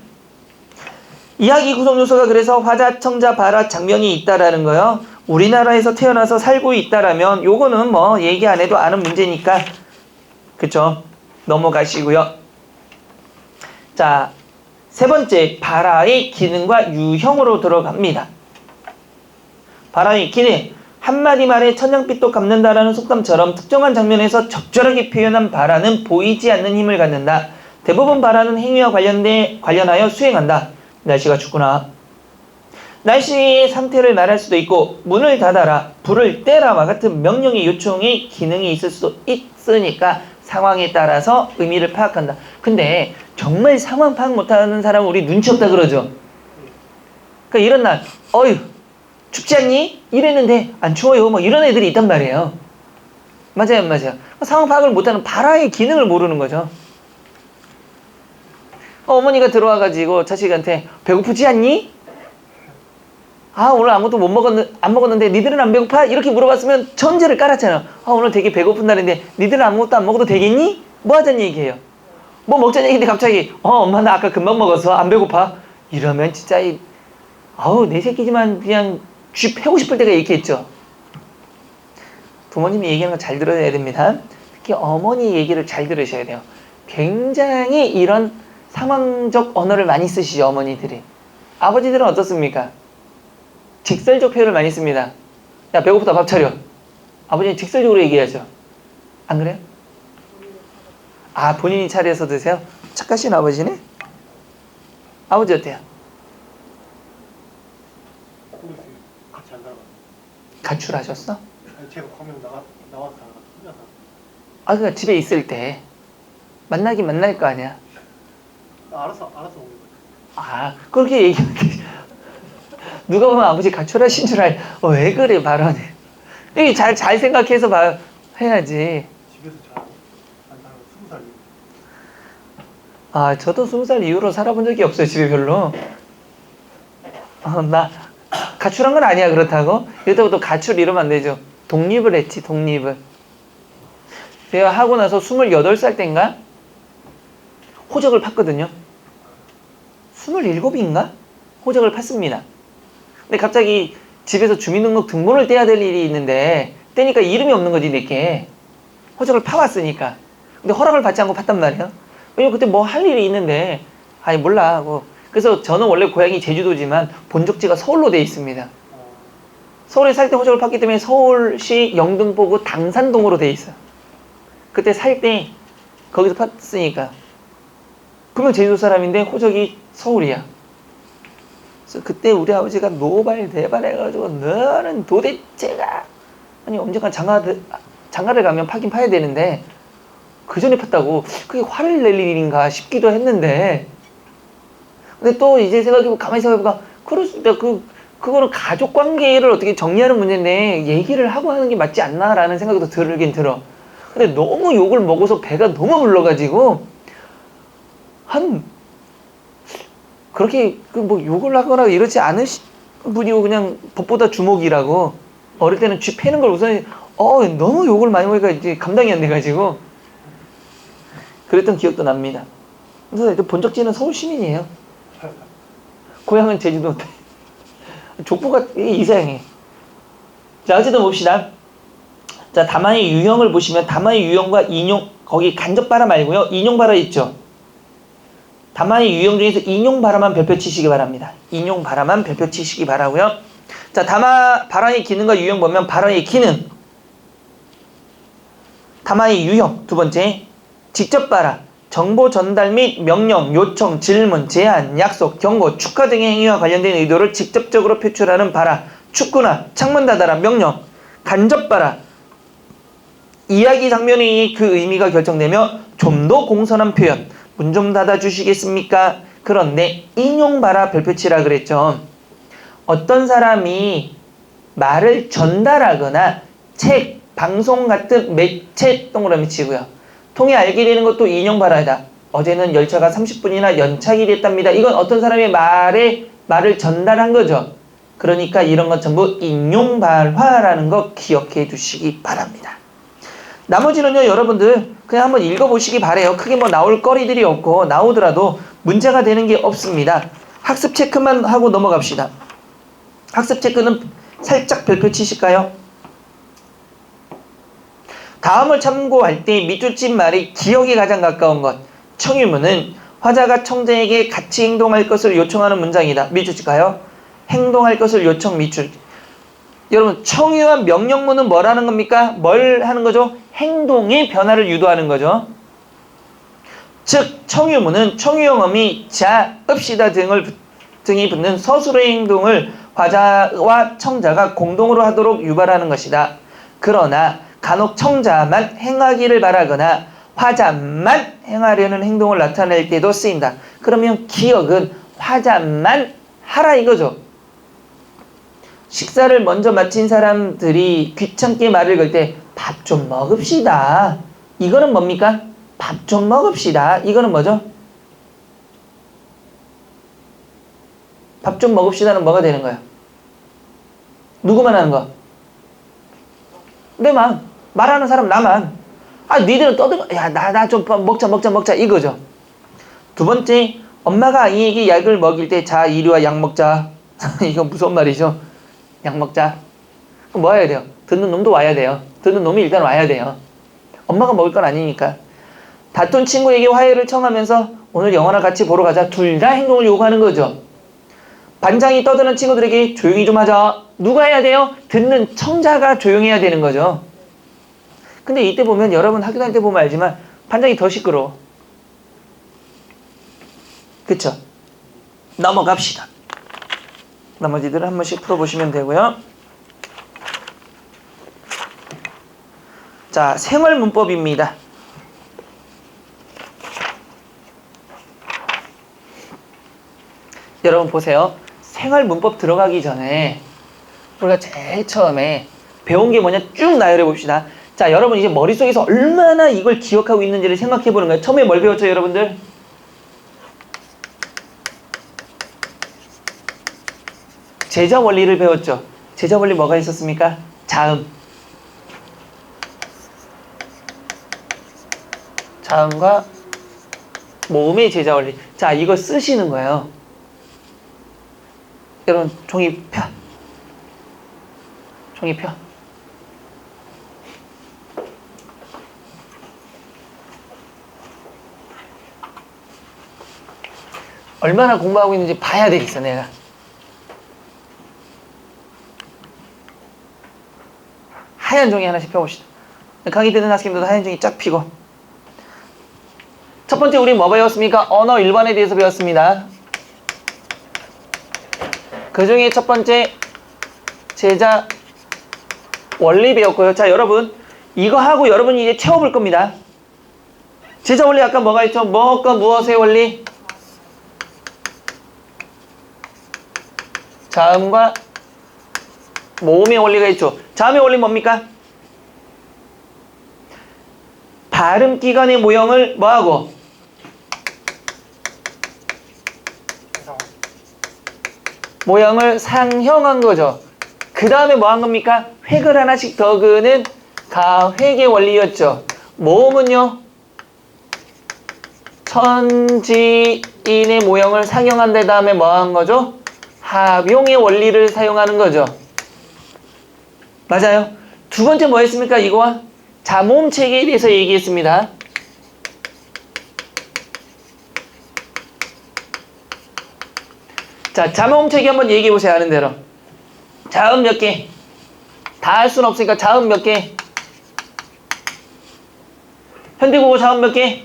이야기 구성 요소가 그래서 화자, 청자, 발화, 장면이 있다라는 거요. 우리나라에서 태어나서 살고 있다라면 요거는 뭐 얘기 안 해도 아는 문제니까 그쵸? 넘어가시고요. 자, 세 번째 발화의 기능과 유형으로 들어갑니다. 발화의 기능. 한마디 말에 천냥빚도 갚는다라는 속담처럼 특정한 장면에서 적절하게 표현한 발화는 보이지 않는 힘을 갖는다. 대부분 발화는 행위와 관련하여 수행한다. 날씨가 춥구나. 날씨의 상태를 말할 수도 있고 문을 닫아라, 불을 떼라와 같은 명령의 요청의 기능이 있을 수도 있으니까 상황에 따라서 의미를 파악한다. 근데 정말 상황 파악 못하는 사람은 우리 눈치 없다 그러죠. 그러니까 이런 날 어휴 춥지 않니? 이랬는데 안 추워요. 뭐 이런 애들이 있단 말이에요. 맞아요, 안 맞아요? 상황 파악을 못하는 발화의 기능을 모르는 거죠. 어머니가 들어와가지고 자식한테 배고프지 않니? 아, 오늘 아무것도 안 먹었는데 니들은 안 배고파? 이렇게 물어봤으면 전제를 깔았잖아. 아, 오늘 되게 배고픈 날인데 니들은 아무것도 안 먹어도 되겠니? 뭐 하자는 얘기예요? 뭐 먹자는 얘기인데 갑자기 엄마 나 아까 금방 먹어서 안 배고파? 이러면 진짜 아우 내 새끼지만 그냥 쥐 패고 싶을 때가 있겠죠. 부모님이 얘기하는 거 잘 들어야 됩니다. 특히 어머니 얘기를 잘 들으셔야 돼요. 굉장히 이런 상황적 언어를 많이 쓰시죠, 어머니들이. 아버지들은 어떻습니까? 직설적 표현을 많이 씁니다. 야, 배고프다, 밥 차려. 아버지는 직설적으로 얘기하죠. 안 그래요? 아, 본인이 차려서 드세요? 착하신 아버지네? 아버지 어때요? 같이 안 살아가. 가출하셨어? 아니 제가 광명 나와서 살아가. 혼자 살아. 아, 그러니까 집에 있을 때 만나긴 만날 거 아니야. 알아서 오는 거야. 아, 그렇게 얘기하는데 누가 보면 아버지 가출하신 줄 왜 그래 발언해. 이게 잘 생각해서 해야지. 집에서 잘 안 살아가. 20살 이후. 아, 저도 20살 이후로 살아본 적이 없어요, 집에 별로. 나 가출한 건 아니야, 그렇다고. 이렇다고 또 가출 이러면 안 되죠. 독립을 했지, 독립을. 제가 하고 나서 28살 땐가 호적을 팠거든요. 27인가? 호적을 팠습니다. 근데 갑자기 집에서 주민등록 등본을 떼야 될 일이 있는데 떼니까 이름이 없는 거지, 내게. 호적을 파왔으니까. 근데 허락을 받지 않고 팠단 말이에요. 왜냐면 그때 뭐 할 일이 있는데 아니 몰라 하고. 그래서 저는 원래 고향이 제주도지만 본적지가 서울로 돼 있습니다. 서울에 살 때 호적을 팠기 때문에 서울시 영등포구 당산동으로 돼 있어요. 그때 살 때 거기서 팠으니까. 그러면 제주도 사람인데 호적이 서울이야. 그래서 그때 우리 아버지가 노발대발 해가지고 너는 도대체가 아니 언젠가 장가를 가면 파긴 파야 되는데 그 전에 팠다고 그게 화를 낼 일인가 싶기도 했는데 근데 또 이제 가만히 생각해보니까 그럴 수 있다. 그거는 가족 관계를 어떻게 정리하는 문제인데 얘기를 하고 하는 게 맞지 않나라는 생각도 들긴 들어. 근데 너무 욕을 먹어서 배가 너무 불러가지고 한 그렇게 그 뭐 욕을 하거나 이러지 않으신 분이고 그냥 법보다 주먹이라고 어릴 때는 쥐 패는 걸 우선 너무 욕을 많이 먹으니까 이제 감당이 안 돼가지고 그랬던 기억도 납니다. 그래서 본적지는 서울 시민이에요. 고향은 제주도. 족보가 이상해. 자, 어쨌든 봅시다. 자, 다만의 유형을 보시면 다만의 유형과 인용, 거기 간접바라 말고요. 인용바라 있죠. 다만의 유형 중에서 인용바라만 별표 치시기 바랍니다. 인용바라만 별표 치시기 바라고요. 자, 다마 바라의 기능과 유형 보면 바라의 기능. 다마의 유형 두 번째. 직접 바라. 정보 전달 및 명령, 요청, 질문, 제안, 약속, 경고, 축하 등의 행위와 관련된 의도를 직접적으로 표출하는 바라. 축구나 창문 닫아라 명령. 간접 바라. 이야기 장면이 그 의미가 결정되며 좀 더 공손한 표현. 문 좀 닫아주시겠습니까? 그런데 인용 바라 별표치라 그랬죠. 어떤 사람이 말을 전달하거나 책, 방송 같은 매체 동그라미 치고요. 통해 알게 되는 것도 인용 바라다. 어제는 열차가 30분이나 연착이 됐답니다. 이건 어떤 사람의 말을 전달한 거죠. 그러니까 이런 건 전부 인용 발화라는 거 기억해 두시기 바랍니다. 나머지는요, 여러분들 그냥 한번 읽어보시기 바래요. 크게 뭐 나올 거리들이 없고 나오더라도 문제가 되는 게 없습니다. 학습 체크만 하고 넘어갑시다. 학습 체크는 살짝 별표 치실까요? 다음을 참고할 때 밑줄 친 말이 기억에 가장 가까운 것. 청유문은 화자가 청자에게 같이 행동할 것을 요청하는 문장이다. 밑줄 칠까요? 행동할 것을 요청 밑줄. 여러분, 청유와 명령문은 뭐라는 겁니까? 뭘 하는 거죠? 행동의 변화를 유도하는 거죠. 즉, 청유문은 청유형음이 자, 읍시다 등이 붙는 서술의 행동을 화자와 청자가 공동으로 하도록 유발하는 것이다. 그러나 간혹 청자만 행하기를 바라거나 화자만 행하려는 행동을 나타낼 때도 쓰인다. 그러면 기억은 화자만 하라 이거죠. 식사를 먼저 마친 사람들이 귀찮게 말을 걸 때 밥 좀 먹읍시다. 이거는 뭡니까? 밥 좀 먹읍시다. 이거는 뭐죠? 밥 좀 먹읍시다는 뭐가 되는 거야? 누구만 하는 거? 내만. 말하는 사람 나만. 니들은 떠들고 야, 나 좀 먹자 이거죠. 두 번째, 엄마가 아이에게 약을 먹일 때 자, 이리 와 약 먹자. 이건 무슨 말이죠? 약 먹자. 그럼 뭐 해야 돼요? 듣는 놈도 와야 돼요. 듣는 놈이 일단 와야 돼요. 엄마가 먹을 건 아니니까. 다툰 친구에게 화해를 청하면서 오늘 영화나 같이 보러 가자. 둘 다 행동을 요구하는 거죠. 반장이 떠드는 친구들에게 조용히 좀 하자. 누가 해야 돼요? 듣는 청자가 조용해야 되는 거죠. 근데 이때 보면 여러분 학교 다닐 때 보면 알지만 반장이 더 시끄러워. 그쵸? 넘어갑시다. 나머지들을 한 번씩 풀어보시면 되고요. 자, 생활 문법입니다. 여러분 보세요. 생활 문법 들어가기 전에 우리가 제일 처음에 배운 게 뭐냐 쭉 나열해 봅시다. 자, 여러분 이제 머릿속에서 얼마나 이걸 기억하고 있는지를 생각해 보는 거예요. 처음에 뭘 배웠죠, 여러분들? 제자 원리를 배웠죠. 제자 원리 뭐가 있었습니까? 자음. 자음과 모음의 제자 원리. 자, 이거 쓰시는 거예요. 여러분, 종이 펴. 종이 펴. 얼마나 공부하고 있는지 봐야 되겠어, 내가. 하얀 종이 하나씩 펴봅시다. 강의 듣는 학생들도 하얀 종이 쫙 펴고. 첫 번째 우리 뭐 배웠습니까? 언어 일반에 대해서 배웠습니다. 그 중에 첫 번째 제자 원리 배웠고요. 자, 여러분 이거 하고 여러분이 이제 채워볼 겁니다. 제자 원리 아까 뭐가 있죠? 뭐과 무엇의 원리? 자음과 모음의 원리가 있죠. 자음의 원리 뭡니까? 발음 기관의 모형을 뭐하고? 모형을 상형한 거죠. 그 다음에 뭐 한 겁니까? 획을 하나씩 더 그는 가획의 원리였죠. 모음은요, 천지인의 모형을 상형한 데 다음에 뭐 한 거죠? 합용의 원리를 사용하는 거죠. 맞아요. 두 번째 뭐 했습니까? 이거와 자모음 체계에 대해서 얘기했습니다. 자, 자모음 체계 한번 얘기해 보세요. 아는 대로. 자음 몇 개? 다 할 수는 없으니까 자음 몇 개? 현대국어 자음 몇 개?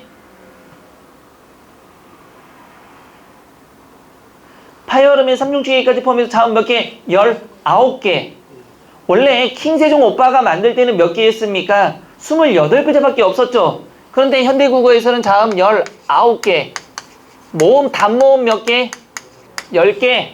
파열음의 삼중체계까지 포함해서 자음 몇 개? 19개. 원래 킹세종 오빠가 만들 때는 몇 개였습니까? 28글자밖에 없었죠. 그런데 현대국어에서는 자음 19개. 모음, 단모음 몇 개? 10개.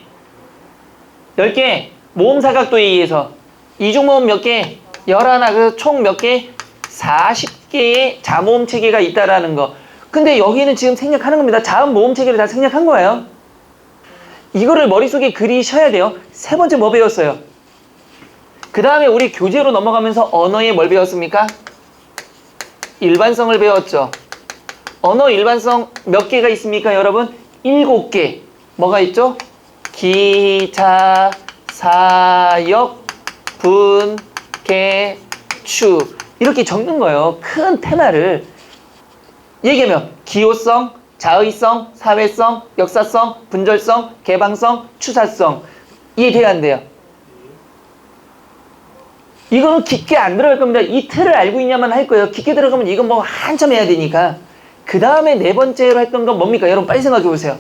10개. 모음 사각도에 의해서. 이중모음 몇 개? 11. 그래서 총 몇 개? 40개의 자모음 체계가 있다라는 거. 근데 여기는 지금 생략하는 겁니다. 자음 모음 체계를 다 생략한 거예요. 이거를 머릿속에 그리셔야 돼요. 세 번째 뭐 배웠어요? 그 다음에 우리 교재로 넘어가면서 언어에 뭘 배웠습니까? 일반성을 배웠죠. 언어 일반성 몇 개가 있습니까, 여러분? 7개. 뭐가 있죠? 기, 자, 사, 역, 분, 개, 추. 이렇게 적는 거예요. 큰 테마를. 얘기하면 기호성, 자의성, 사회성, 역사성, 분절성, 개방성, 추사성. 이해돼야 한대요. 이거는 깊게 안 들어갈 겁니다. 이 틀을 알고 있냐만 할 거예요. 깊게 들어가면 이건 뭐 한참 해야 되니까. 그 다음에 네 번째로 했던 건 뭡니까? 여러분 빨리 생각해 보세요.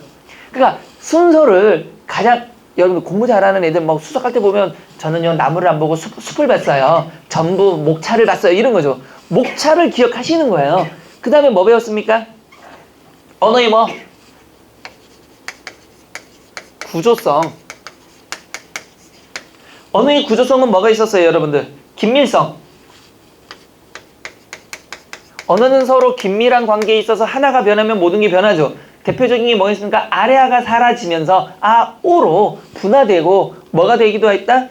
그러니까 순서를 가장, 여러분 공부 잘하는 애들 막 수석할 때 보면 저는요 나무를 안 보고 숲을 봤어요. 전부 목차를 봤어요. 이런 거죠. 목차를 기억하시는 거예요. 그 다음에 뭐 배웠습니까? 언어의 뭐? 구조성. 언어의 구조성은 뭐가 있었어요, 여러분들? 긴밀성. 언어는 서로 긴밀한 관계에 있어서 하나가 변하면 모든 게 변하죠. 대표적인 게 뭐가 있습니까? 아래아가 사라지면서 오로 분화되고 뭐가 되기도 했다?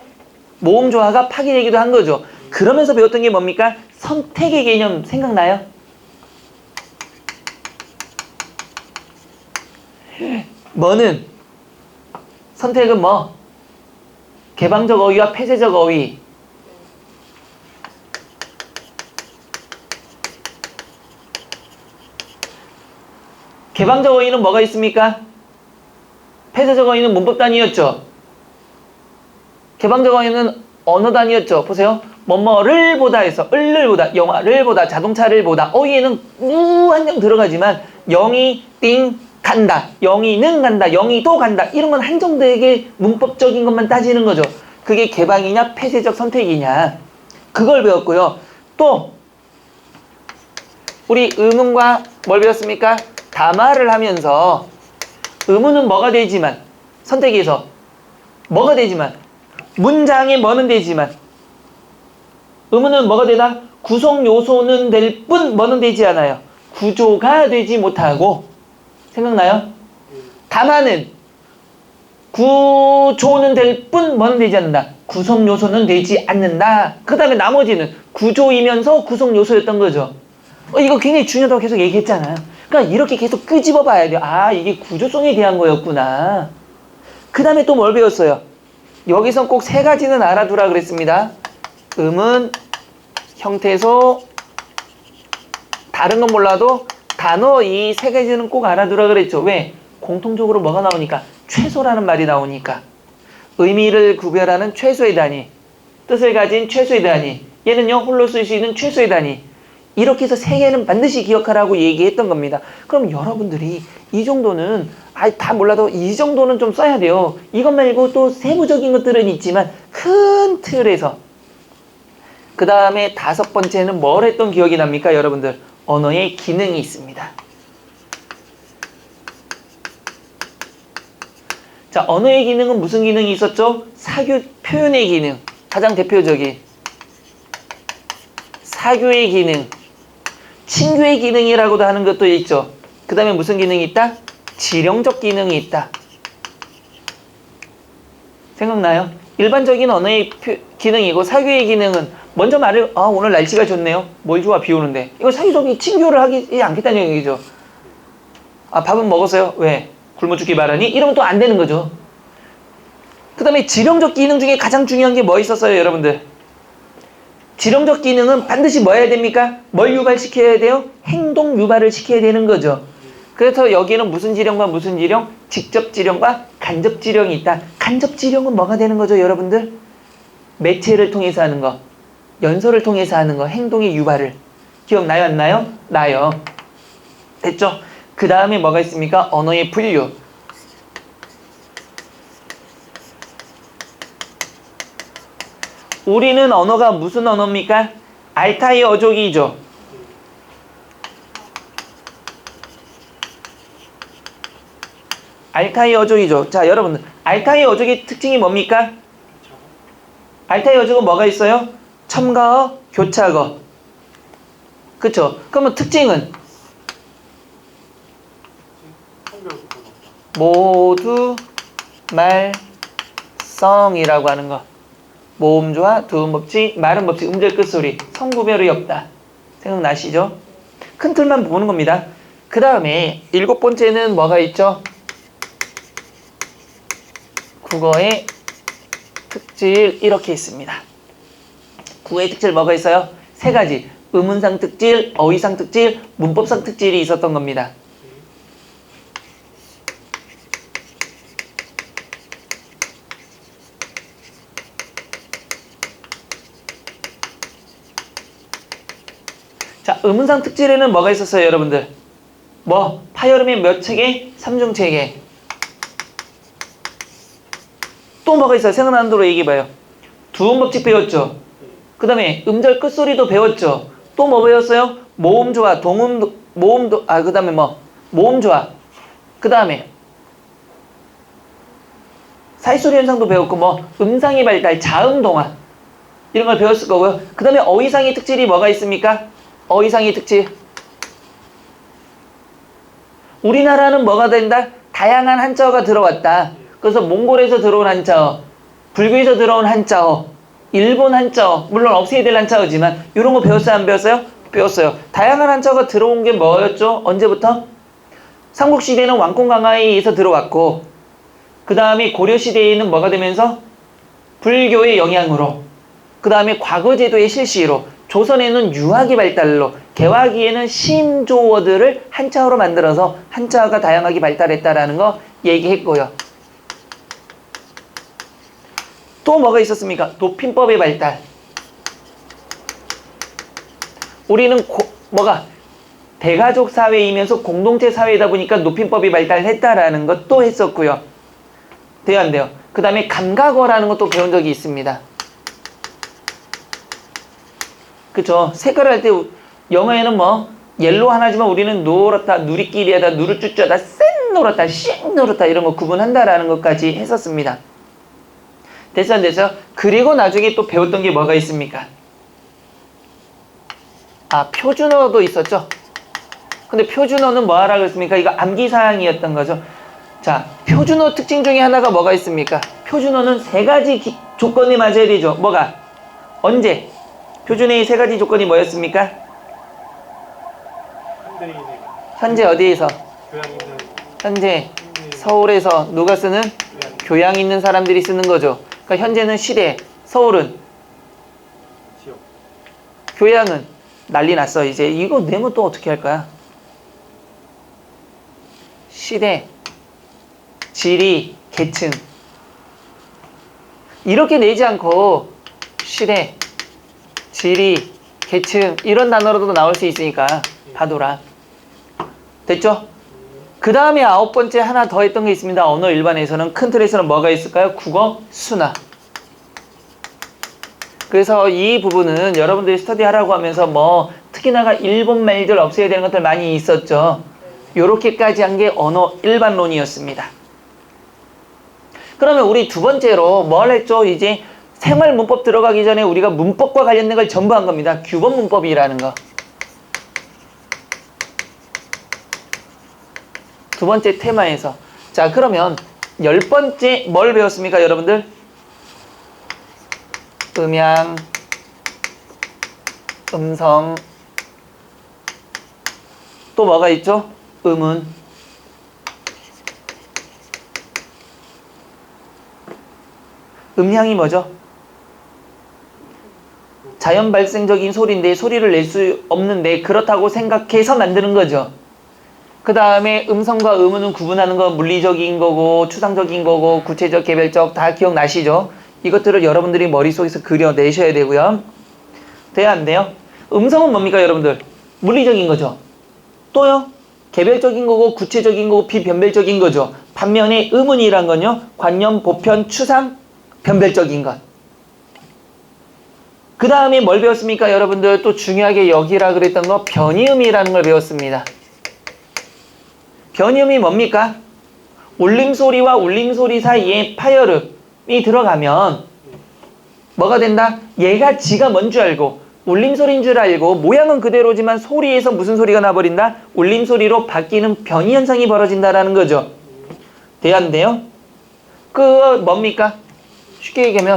모음 조화가 파기되기도 한 거죠. 그러면서 배웠던 게 뭡니까? 선택의 개념 생각나요? 뭐는? 선택은 뭐? 개방적 어휘와 폐쇄적 어휘. 개방적 어휘는 뭐가 있습니까? 폐쇄적 어휘는 문법 단위였죠. 개방적 어휘는 언어 단위였죠. 보세요. 뭐뭐를 보다 해서 을을 보다, 영화를 보다, 자동차를 보다. 어휘에는 무한정 들어가지만 영이 띵 간다, 영이는 간다, 영이도 간다. 이런 건 한정되게 문법적인 것만 따지는 거죠. 그게 개방이냐 폐쇄적 선택이냐. 그걸 배웠고요. 또 우리 의문과 뭘 배웠습니까? 담화를 하면서 의문은 뭐가 되지만 선택에서 뭐가 되지만 문장에 뭐는 되지만 의문은 뭐가 되다? 구성 요소는 될 뿐 뭐는 되지 않아요. 구조가 되지 못하고. 생각나요? 담화는 구조는 될 뿐 뭐는 되지 않는다. 구성 요소는 되지 않는다. 그 다음에 나머지는 구조이면서 구성 요소였던 거죠. 이거 굉장히 중요하다고 계속 얘기했잖아요. 그러니까 이렇게 계속 끄집어 봐야 돼요. 이게 구조성에 대한 거였구나. 그 다음에 또 뭘 배웠어요? 여기선 꼭 세 가지는 알아두라 그랬습니다. 음은, 형태소, 다른 건 몰라도 단어 이 세 가지는 꼭 알아두라 그랬죠. 왜? 공통적으로 뭐가 나오니까? 최소라는 말이 나오니까. 의미를 구별하는 최소의 단위, 뜻을 가진 최소의 단위, 얘는요 홀로 쓸 수 있는 최소의 단위. 이렇게 해서 세 개는 반드시 기억하라고 얘기했던 겁니다. 그럼 여러분들이 이 정도는 다 몰라도 이 정도는 좀 써야 돼요. 이것 말고 또 세부적인 것들은 있지만 큰 틀에서. 그 다음에 다섯 번째는 뭘 했던 기억이 납니까, 여러분들? 언어의 기능이 있습니다. 자, 언어의 기능은 무슨 기능이 있었죠? 사교 표현의 기능. 가장 대표적인 사교의 기능, 친교의 기능이라고도 하는 것도 있죠. 그 다음에 무슨 기능이 있다? 지령적 기능이 있다. 생각나요? 일반적인 언어의 기능이고 사교의 기능은 먼저 말을 오늘 날씨가 좋네요. 뭘 좋아? 비 오는데. 이거 사교적인 친교를 하지 않겠다는 얘기죠. 밥은 먹었어요? 왜? 굶어 죽기 바라니? 이러면 또 안 되는 거죠. 그 다음에 지령적 기능 중에 가장 중요한 게 뭐 있었어요, 여러분들? 지령적 기능은 반드시 뭐 해야 됩니까? 뭘 유발시켜야 돼요? 행동 유발을 시켜야 되는 거죠. 그래서 여기는 무슨 지령과 무슨 지령? 직접 지령과 간접 지령이 있다. 간접 지령은 뭐가 되는 거죠, 여러분들? 매체를 통해서 하는 거, 연설을 통해서 하는 거, 행동의 유발을. 기억나요, 안 나요? 나요. 됐죠? 그 다음에 뭐가 있습니까? 언어의 분류. 우리는 언어가 무슨 언어입니까? 알타이 어족이죠. 알타이 어족이죠. 자, 여러분, 알타이 어족의 특징이 뭡니까? 알타이 어족은 뭐가 있어요? 첨가어, 교차어. 그쵸? 그러면 특징은 모두 말성이라고 하는 거. 모음조화, 두음법칙, 말은 법칙, 음절 끝소리, 성구별이 없다. 생각나시죠? 큰 틀만 보는 겁니다. 그 다음에 7번째는 뭐가 있죠? 국어의 특질 이렇게 있습니다. 국어의 특질 뭐가 있어요? 3가지. 의문상 특질, 어휘상 특질, 문법상 특질이 있었던 겁니다. 자, 의문상 특질에는 뭐가 있었어요, 여러분들? 파열음의 몇 체계? 3중 체계. 또 뭐가 있어요? 생각나는 대로 얘기해봐요. 두음법칙 배웠죠? 그 다음에 음절 끝소리도 배웠죠? 또 뭐 배웠어요? 모음조화, 그 다음에 모음조화. 그 다음에 사이소리 현상도 배웠고, 음상의 발달, 자음동화. 이런 걸 배웠을 거고요. 그 다음에 어휘상의 특질이 뭐가 있습니까? 어휘상의 특질. 우리나라는 뭐가 된다? 다양한 한자어가 들어왔다. 그래서 몽골에서 들어온 한자어, 불교에서 들어온 한자어, 일본 한자어, 물론 없애야 될 한자어지만 이런 거 배웠어요? 안 배웠어요? 배웠어요. 다양한 한자어가 들어온 게 뭐였죠? 언제부터? 삼국시대는 왕콩강화에 의해서 들어왔고, 그 다음에 고려시대에는 뭐가 되면서? 불교의 영향으로, 그 다음에 과거제도의 실시로, 조선에는 유학의 발달로, 개화기에는 신조어들을 한자어로 만들어서 한자어가 다양하게 발달했다라는 거 얘기했고요. 또 뭐가 있었습니까? 높임법의 발달. 우리는 대가족 사회이면서 공동체 사회이다 보니까 높임법이 발달했다라는 것도 했었고요. 돼요, 안 돼요? 그 다음에 감각어라는 것도 배운 적이 있습니다. 그쵸? 색깔을 할 때 영어에는 옐로우 하나지만 우리는 노랗다, 누리끼리하다, 누르쭈쭈하다, 센 노랗다, 씩 노랗다 이런 거 구분한다라는 것까지 했었습니다. 됐어, 안 됐어요? 그리고 나중에 또 배웠던 게 뭐가 있습니까? 표준어도 있었죠? 근데 표준어는 뭐 하라고 했습니까? 이거 암기사항이었던 거죠. 자, 표준어 특징 중에 하나가 뭐가 있습니까? 표준어는 3가지 조건이 맞아야 되죠. 뭐가? 언제? 표준어의 3가지 조건이 뭐였습니까? 현재 어디에서? 현재 서울에서 누가 쓰는? 교양 있는 사람들이 쓰는 거죠. 그러니까 현재는 시대, 서울은 지역. 교양은 난리 났어. 이제 이거 내면 또 어떻게 할 거야? 시대, 지리, 계층 이렇게 내지 않고 시대, 지리, 계층 이런 단어로도 나올 수 있으니까 봐둬라. 됐죠? 그 다음에 9번째 하나 더 했던 게 있습니다. 언어 일반에서는 큰 틀에서는 뭐가 있을까요? 국어 순화. 그래서 이 부분은 여러분들이 스터디하라고 하면서 특히나가 일본 말들 없애야 되는 것들 많이 있었죠. 요렇게까지 한 게 언어 일반론이었습니다. 그러면 우리 2번째로 뭘 했죠? 이제 생활 문법 들어가기 전에 우리가 문법과 관련된 걸 전부 한 겁니다. 규범 문법이라는 거. 두 번째 테마에서. 자, 그러면 10번째 뭘 배웠습니까, 여러분들? 음양, 음성, 또 뭐가 있죠? 음운. 음향이 뭐죠? 자연 발생적인 소리인데 소리를 낼 수 없는데 그렇다고 생각해서 만드는 거죠. 그 다음에 음성과 음운은 구분하는 거 물리적인 거고 추상적인 거고 구체적, 개별적 다 기억나시죠? 이것들을 여러분들이 머릿속에서 그려내셔야 되고요. 돼야 안 돼요? 음성은 뭡니까 여러분들? 물리적인 거죠. 또요? 개별적인 거고 구체적인 거고 비변별적인 거죠. 반면에 음운이란 건요. 관념, 보편, 추상, 변별적인 것. 그 다음에 뭘 배웠습니까 여러분들? 또 중요하게 여기라 그랬던 거 변이음이라는 걸 배웠습니다. 변이음이 뭡니까? 울림소리와 울림소리 사이에 파열음이 들어가면 뭐가 된다? 얘가 지가 뭔 줄 알고 울림소리인 줄 알고 모양은 그대로지만 소리에서 무슨 소리가 나버린다? 울림소리로 바뀌는 변이 현상이 벌어진다라는 거죠. 돼야 안 돼요? 그거 뭡니까? 쉽게 얘기하면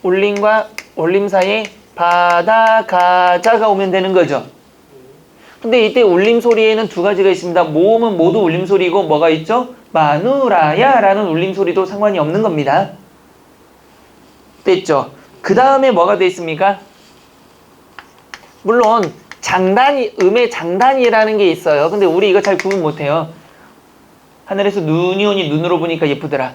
울림과 울림 사이에 바다 가자가 오면 되는 거죠. 근데 이때 울림소리에는 두 가지가 있습니다. 모음은 모두 울림소리고 뭐가 있죠? 마누라야 라는 울림소리도 상관이 없는 겁니다. 됐죠? 그 다음에 뭐가 돼 있습니까? 물론 장단이, 음의 장단이라는 게 있어요. 근데 우리 이거 잘 구분 못해요. 하늘에서 눈이 오니 눈으로 보니까 예쁘더라.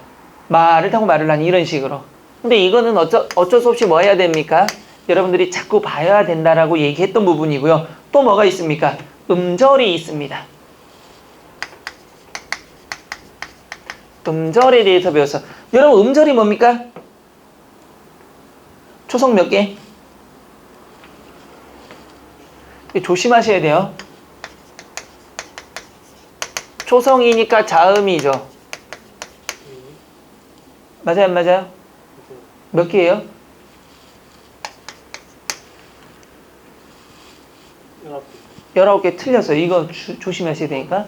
말을 타고 말을 하니 이런 식으로. 근데 이거는 어쩔 수 없이 뭐 해야 됩니까? 여러분들이 자꾸 봐야 된다라고 얘기했던 부분이고요. 또 뭐가 있습니까? 음절이 있습니다. 음절에 대해서 배웠어. 여러분 음절이 뭡니까? 초성 몇 개? 조심하셔야 돼요. 초성이니까 자음이죠. 맞아요, 안 맞아요? 몇 개예요? 19개 틀렸어요. 이거 조심하셔야 되니까.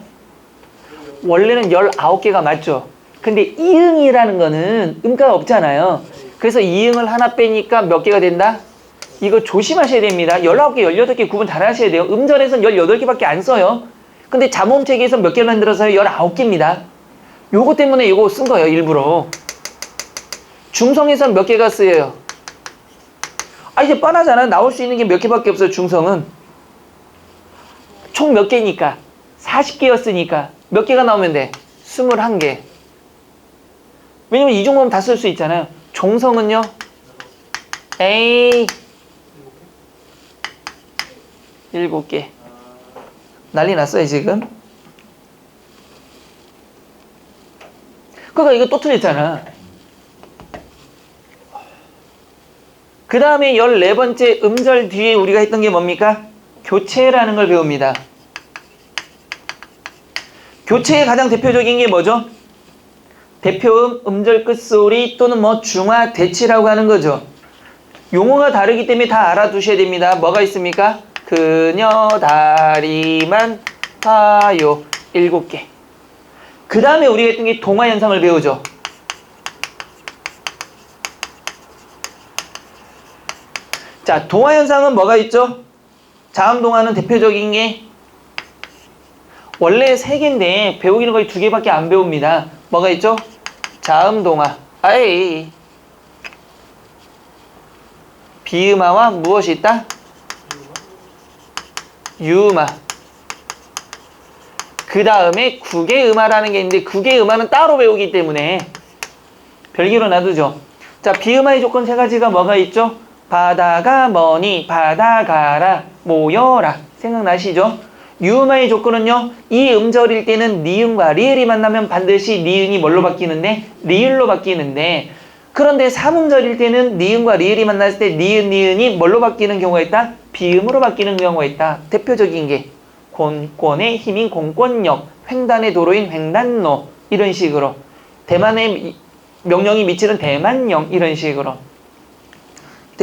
원래는 19개가 맞죠. 근데 이응이라는 거는 음가가 없잖아요. 그래서 이응을 하나 빼니까 몇 개가 된다? 이거 조심하셔야 됩니다. 19개, 18개 구분 잘 하셔야 돼요. 음절에서는 18개밖에 안 써요. 근데 자모음체계에서 몇 개를 만들어서요? 19개입니다. 요거 때문에 요거 쓴 거예요, 일부러. 중성에서는 몇 개가 쓰여요? 아, 이제 뻔하잖아. 나올 수 있는 게 몇 개밖에 없어요, 중성은. 총 몇 개니까? 40개였으니까. 몇 개가 나오면 돼? 21개. 왜냐면 이 정도면 다 쓸 수 있잖아요. 종성은요? 에이. 7개. 난리 났어요, 지금. 그러니까 이거 또 틀렸잖아. 그 다음에 14번째 음절 뒤에 우리가 했던 게 뭡니까? 교체라는 걸 배웁니다. 교체의 가장 대표적인 게 뭐죠? 대표음, 음절 끝소리 또는 뭐 중화, 대치라고 하는 거죠. 용어가 다르기 때문에 다 알아두셔야 됩니다. 뭐가 있습니까? 그녀 다리만 봐요. 7개. 그 다음에 우리가 했던 게 동화현상을 배우죠. 자, 동화현상은 뭐가 있죠? 자음동화는 대표적인 게 원래 3개인데 배우기는 거의 2개밖에 안 배웁니다. 뭐가 있죠? 자음동화. 아이. 비음화와 무엇이 있다? 유음화. 그 다음에 국외음화라는 게 있는데 국외음화는 따로 배우기 때문에 별개로 놔두죠. 자, 비음화의 조건 3가지가 뭐가 있죠? 바다가 머니, 바다 가라, 모여라. 생각나시죠? 유음화의 조건은요, 이 음절일 때는 니은과 리을이 만나면 반드시 니은이 뭘로 바뀌는데? 리을로 바뀌는데, 그런데 3음절일 때는 니은과 리을이 만났을 때 니은이 뭘로 바뀌는 경우가 있다? 비음으로 바뀌는 경우가 있다. 대표적인 게 곤곤의 힘인 곤곤역, 횡단의 도로인 횡단로, 이런 식으로. 대만의 명령이 미치는 대만령, 이런 식으로.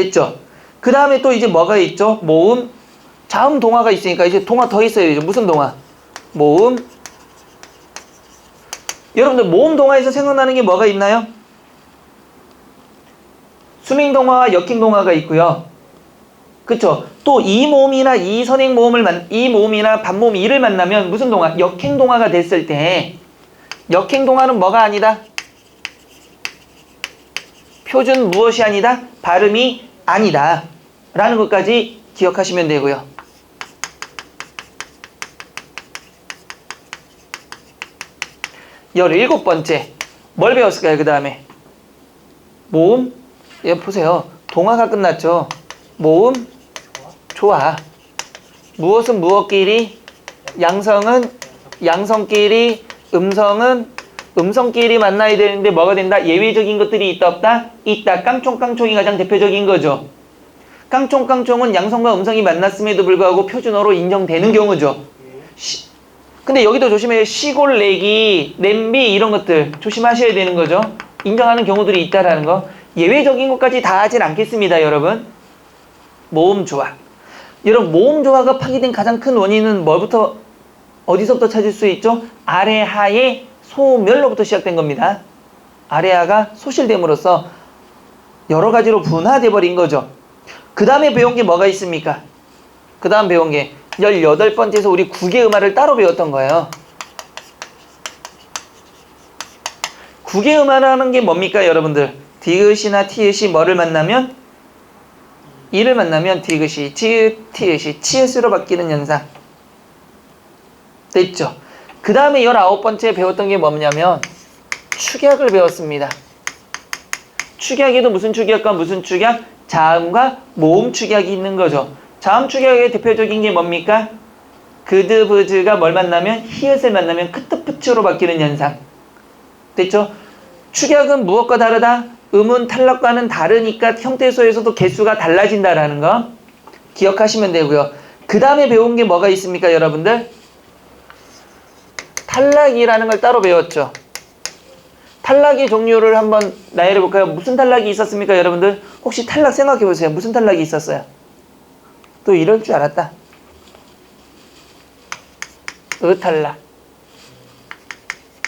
됐죠? 그 다음에 또 이제 뭐가 있죠? 모음, 자음 동화가 있으니까 이제 동화 더 있어야죠. 무슨 동화? 모음. 여러분들 모음 동화에서 생각나는 게 뭐가 있나요? 수명 동화와 역행 동화가 있고요. 그쵸? 또 이 모음이나 이 선행 모음을 이 모음이나 반모음 이를 만나면 무슨 동화? 역행 동화가 됐을 때 역행 동화는 뭐가 아니다? 표준 무엇이 아니다? 발음이 아니다. 라는 것까지 기억하시면 되고요. 열일곱 번째. 뭘 배웠을까요? 그 다음에 모음. 예, 보세요. 동화가 끝났죠. 모음, 조화. 무엇은 무엇끼리, 양성은 양성끼리, 음성은 음성끼리 만나야 되는데 뭐가 된다? 예외적인 것들이 있다 없다? 있다. 깡총깡총이 가장 대표적인 거죠. 깡총깡총은 양성과 음성이 만났음에도 불구하고 표준어로 인정되는 경우죠. 근데 여기도 조심해요. 시골 내기, 냄비 이런 것들 조심하셔야 되는 거죠. 인정하는 경우들이 있다라는 거. 예외적인 것까지 다 하진 않겠습니다, 여러분. 모음 조화. 여러분, 모음 조화가 파기된 가장 큰 원인은 뭐부터, 어디서부터 찾을 수 있죠? 아래 하의 소멸로부터 시작된 겁니다. 아래 하가 소실됨으로써 여러 가지로 분화돼 버린 거죠. 그 다음에 배운 게 뭐가 있습니까? 그 다음 배운 게 18번째에서 우리 국외음화를 따로 배웠던 거예요. 국외음화라는 게 뭡니까, 여러분들? 디귿이나 티읕이 뭐를 만나면? 이를 만나면 디귿이 지읒, 티읕이 치읓으로 바뀌는 현상. 됐죠? 그 다음에 19번째 배웠던 게 뭐냐면 축약을 배웠습니다. 축약에도 무슨 축약과 무슨 축약? 자음과 모음 축약이 있는 거죠. 자음 축약의 대표적인 게 뭡니까? 그드, 브즈가 뭘 만나면? 히읗을 만나면 크트프츠로 바뀌는 현상. 됐죠? 축약은 무엇과 다르다? 음은 탈락과는 다르니까 형태소에서도 개수가 달라진다라는 거 기억하시면 되고요. 그 다음에 배운 게 뭐가 있습니까, 여러분들? 탈락이라는 걸 따로 배웠죠. 탈락의 종류를 한번 나열해 볼까요? 무슨 탈락이 있었습니까, 여러분들? 혹시 탈락 생각해 보세요. 무슨 탈락이 있었어요? 또 이럴 줄 알았다. 탈락.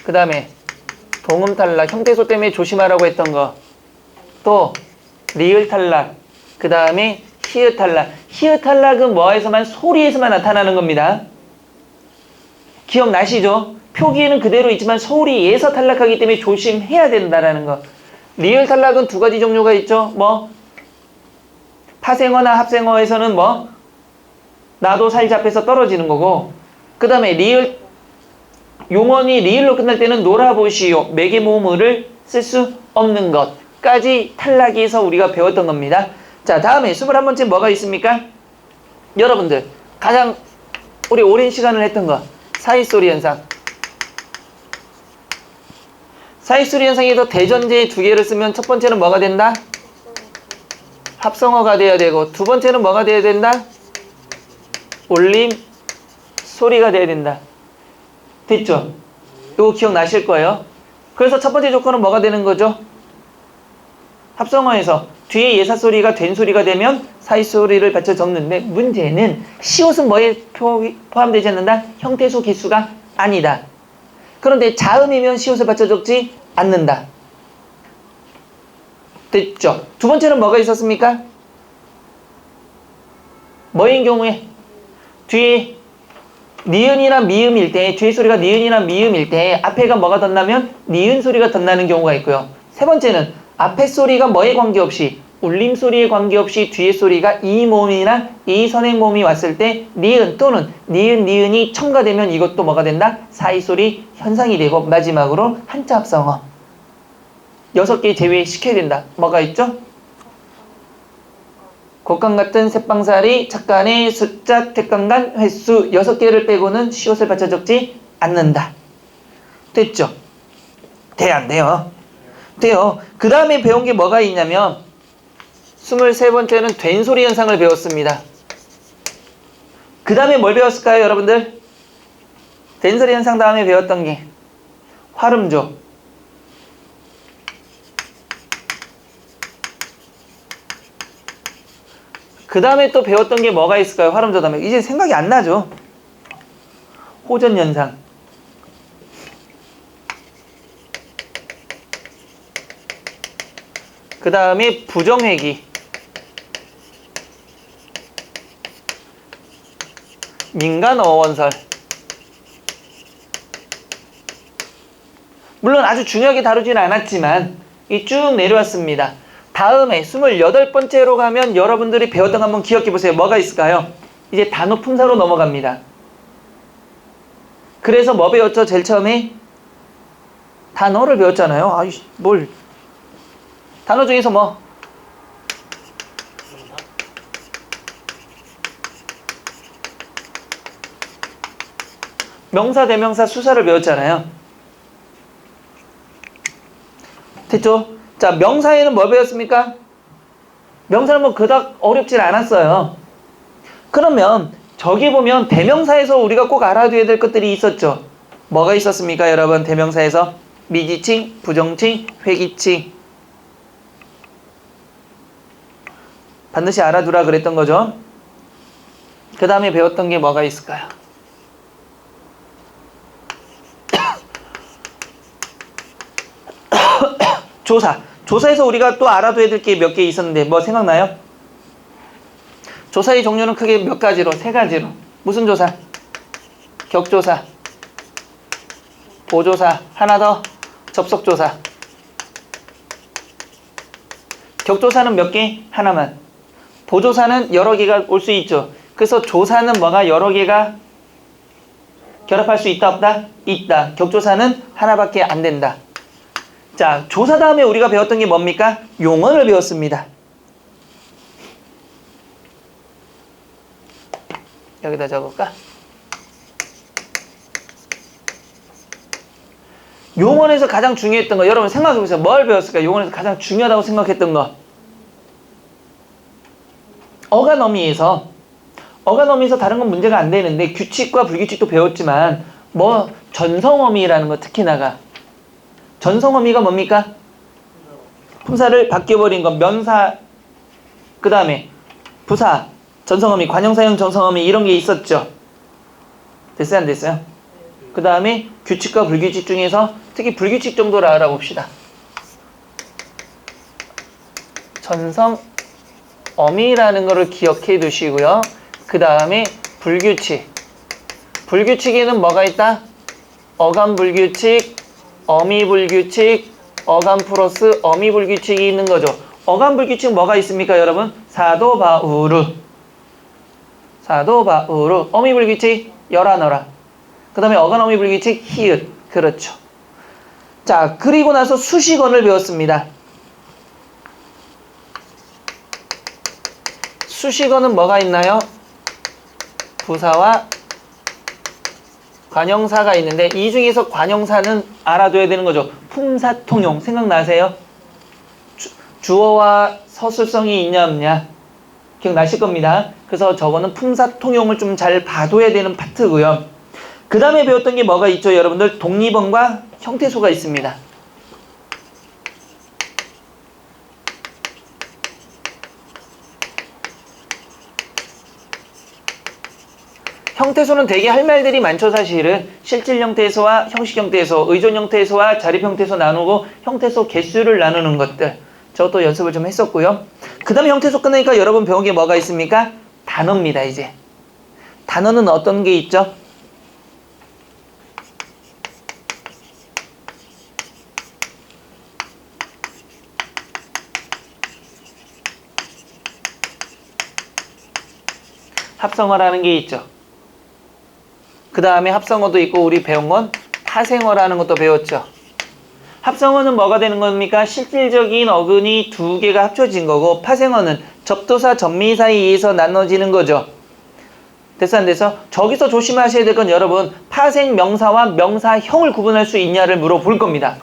그 다음에 동음 탈락, 형태소 때문에 조심하라고 했던 거. 또 리을 탈락. 그 다음에 히읗 탈락. 히읗 탈락은 뭐에서만? 소리에서만 나타나는 겁니다. 기억나시죠? 표기에는 그대로 있지만 소리에서 탈락하기 때문에 조심해야 된다라는 거. 리을 탈락은 두 가지 종류가 있죠. 뭐 파생어나 합생어에서는 뭐 나도 살자 앞에서 떨어지는 거고, 그 다음에 리을, 용언이 리을로 끝날 때는 놀아보시오, 매개모음을 쓸 수 없는 것까지 탈락에서 우리가 배웠던 겁니다. 자, 다음에 21번째 뭐가 있습니까? 여러분들 가장 우리 오랜 시간을 했던 거, 사이소리 현상. 사이소리 현상에서 대전제 두 개를 쓰면 첫 번째는 뭐가 된다? 합성어가 돼야 되고, 두 번째는 뭐가 돼야 된다? 올림 소리가 돼야 된다. 됐죠? 이거 기억나실 거예요. 그래서 첫 번째 조건은 뭐가 되는 거죠? 합성어에서 뒤에 예사소리가 된 소리가 되면 사이소리를 받쳐 적는데, 문제는 시옷은 뭐에 포함되지 않는다? 형태소 개수가 아니다. 그런데 자음이면 시옷을 받쳐 적지 않는다. 됐죠? 두 번째는 뭐가 있었습니까? 뭐인 경우에? 뒤에 니은이나 미음일 때, 뒤에 소리가 니은이나 미음일 때 앞에가 뭐가 덧나면 니은 소리가 덧나는 경우가 있고요. 세 번째는 앞에 소리가 뭐에 관계없이, 울림 소리에 관계없이 뒤에 소리가 이 모음이나 이 선행 모음이 왔을 때 니은 또는 니은, 니은이 첨가되면 이것도 뭐가 된다? 사이소리 현상이 되고, 마지막으로 한자 합성어 6개 제외시켜야 된다. 뭐가 있죠? 곡간 같은 셋방살이, 착간의 숫자, 택간간 횟수 6개를 빼고는 시옷을 받쳐 적지 않는다. 됐죠? 돼, 안 돼요? 돼요. 그 다음에 배운 게 뭐가 있냐면 23번째는 된소리 현상을 배웠습니다. 그 다음에 뭘 배웠을까요, 여러분들? 된소리 현상 다음에 배웠던 게 활음조. 그 다음에 또 배웠던 게 뭐가 있을까요? 활음저담에. 이제 생각이 안 나죠. 호전연상. 그 다음에 부정회기. 민간어원설. 물론 아주 중요하게 다루지는 않았지만 이 쭉 내려왔습니다. 다음에 28번째로 가면 여러분들이 배웠던 거 한번 기억해 보세요. 뭐가 있을까요? 이제 단어 품사로 넘어갑니다. 그래서 뭐 배웠죠? 제일 처음에 단어를 배웠잖아요. 아이 뭘 단어 중에서 뭐 명사, 대명사, 수사를 배웠잖아요. 됐죠? 자, 명사에는 뭐 배웠습니까? 명사는 뭐 그닥 어렵진 않았어요. 그러면 저기 보면 대명사에서 우리가 꼭 알아둬야 될 것들이 있었죠. 뭐가 있었습니까, 여러분? 대명사에서 미지칭, 부정칭, 회기칭. 반드시 알아두라 그랬던 거죠. 그 다음에 배웠던 게 뭐가 있을까요? 조사. 조사에서 우리가 또 알아둬야 될 게 몇 개 있었는데 뭐 생각나요? 조사의 종류는 크게 몇 가지로, 세 가지로. 무슨 조사? 격조사, 보조사, 하나 더 접속조사. 격조사는 몇 개? 하나만. 보조사는 여러 개가 올 수 있죠. 그래서 조사는 뭐가 여러 개가 결합할 수 있다 없다? 있다. 격조사는 하나밖에 안 된다. 자, 조사 다음에 우리가 배웠던 게 뭡니까? 용언을 배웠습니다. 여기다 적을까? 용언에서 가장 중요했던 거 여러분 생각해보세요. 뭘 배웠을까요? 용언에서 가장 중요하다고 생각했던 거. 어간어미에서 다른 건 문제가 안 되는데 규칙과 불규칙도 배웠지만 뭐 전성어미라는 거 특히나가 전성어미가 뭡니까? 품사를 바뀌어버린 건 명사, 그 다음에 부사, 전성어미, 관형사형 전성어미 이런 게 있었죠. 됐어요? 안 됐어요? 그 다음에 규칙과 불규칙 중에서 특히 불규칙 정도를 알아봅시다. 전성어미라는 거를 기억해 두시고요. 그 다음에 불규칙. 불규칙에는 뭐가 있다? 어간불규칙, 어미불규칙, 어간 플러스 어미불규칙이 있는 거죠. 어간불규칙 뭐가 있습니까, 여러분? 사도바우루. 어미불규칙 열하너라. 그 다음에 어간어미불규칙 히읗. 그렇죠. 자, 그리고 나서 수식어를 배웠습니다. 수식어는 뭐가 있나요? 부사와 관형사가 있는데 이 중에서 관형사는 알아둬야 되는 거죠. 품사통용 생각나세요? 주어와 서술성이 있냐 없냐 기억나실 겁니다. 그래서 저거는 품사통용을 좀 잘 봐둬야 되는 파트고요. 그 다음에 배웠던 게 뭐가 있죠, 여러분들? 독립어과 형태소가 있습니다. 형태소는 되게 할 말들이 많죠, 사실은. 실질 형태소와 형식 형태소, 의존 형태소와 자립 형태소 나누고 형태소 개수를 나누는 것들. 저것도 연습을 좀 했었고요. 그 다음에 형태소 끝나니까 여러분 배운 게 뭐가 있습니까? 단어입니다, 이제. 단어는 어떤 게 있죠? 합성어라는 게 있죠. 그 다음에 합성어도 있고 우리 배운 건 파생어라는 것도 배웠죠. 합성어는 뭐가 되는 겁니까? 실질적인 어근이 두 개가 합쳐진 거고 파생어는 접도사, 접미 사이에서 나눠지는 거죠. 됐어 안 됐어? 저기서 조심하셔야 될 건 여러분 파생 명사와 명사형을 구분할 수 있냐를 물어볼 겁니다.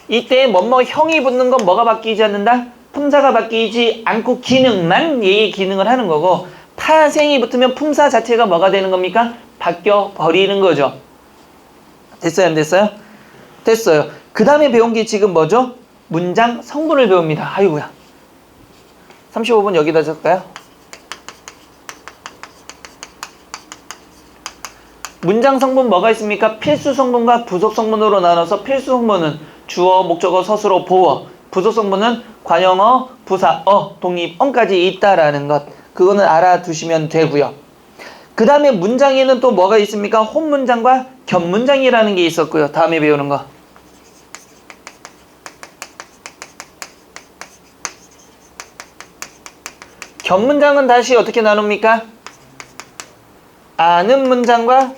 이때 뭐뭐형이 붙는 건 뭐가 바뀌지 않는다? 품사가 바뀌지 않고 기능만 얘의 기능을 하는 거고 파생이 붙으면 품사 자체가 뭐가 되는 겁니까? 바뀌어 버리는 거죠. 됐어요, 안 됐어요? 됐어요. 그 다음에 배운 게 지금 뭐죠? 문장 성분을 배웁니다. 아이고야. 35분 여기다 적을까요? 문장 성분 뭐가 있습니까? 필수 성분과 부속 성분으로 나눠서 필수 성분은 주어, 목적어, 서술어, 보어. 부속 성분은 관형어, 부사어, 독립어까지 있다라는 것. 그거는 알아두시면 되고요. 그 다음에 문장에는 또 뭐가 있습니까? 혼문장과 겹문장이라는 게 있었고요. 다음에 배우는 거. 겹문장은 다시 어떻게 나눕니까? 아는 문장과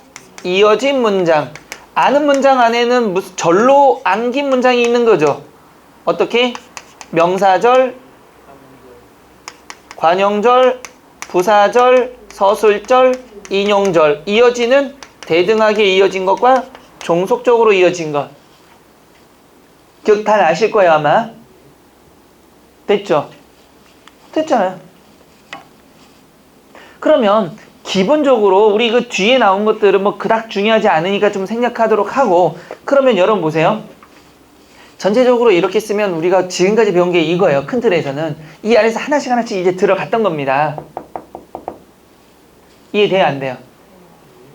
이어진 문장. 아는 문장 안에는 무슨 절로 안긴 문장이 있는 거죠. 어떻게? 명사절, 관형절, 부사절, 서술절, 인용절. 이어지는 대등하게 이어진 것과 종속적으로 이어진 것. 기억 다 나실 거예요, 아마. 됐죠? 됐잖아요. 그러면 기본적으로 우리 그 뒤에 나온 것들은 뭐 그닥 중요하지 않으니까 좀 생략하도록 하고, 그러면 여러분 보세요. 전체적으로 이렇게 쓰면 우리가 지금까지 배운 게 이거예요. 큰 틀에서는 이 안에서 하나씩 하나씩 이제 들어갔던 겁니다. 이해돼요, 안 돼요?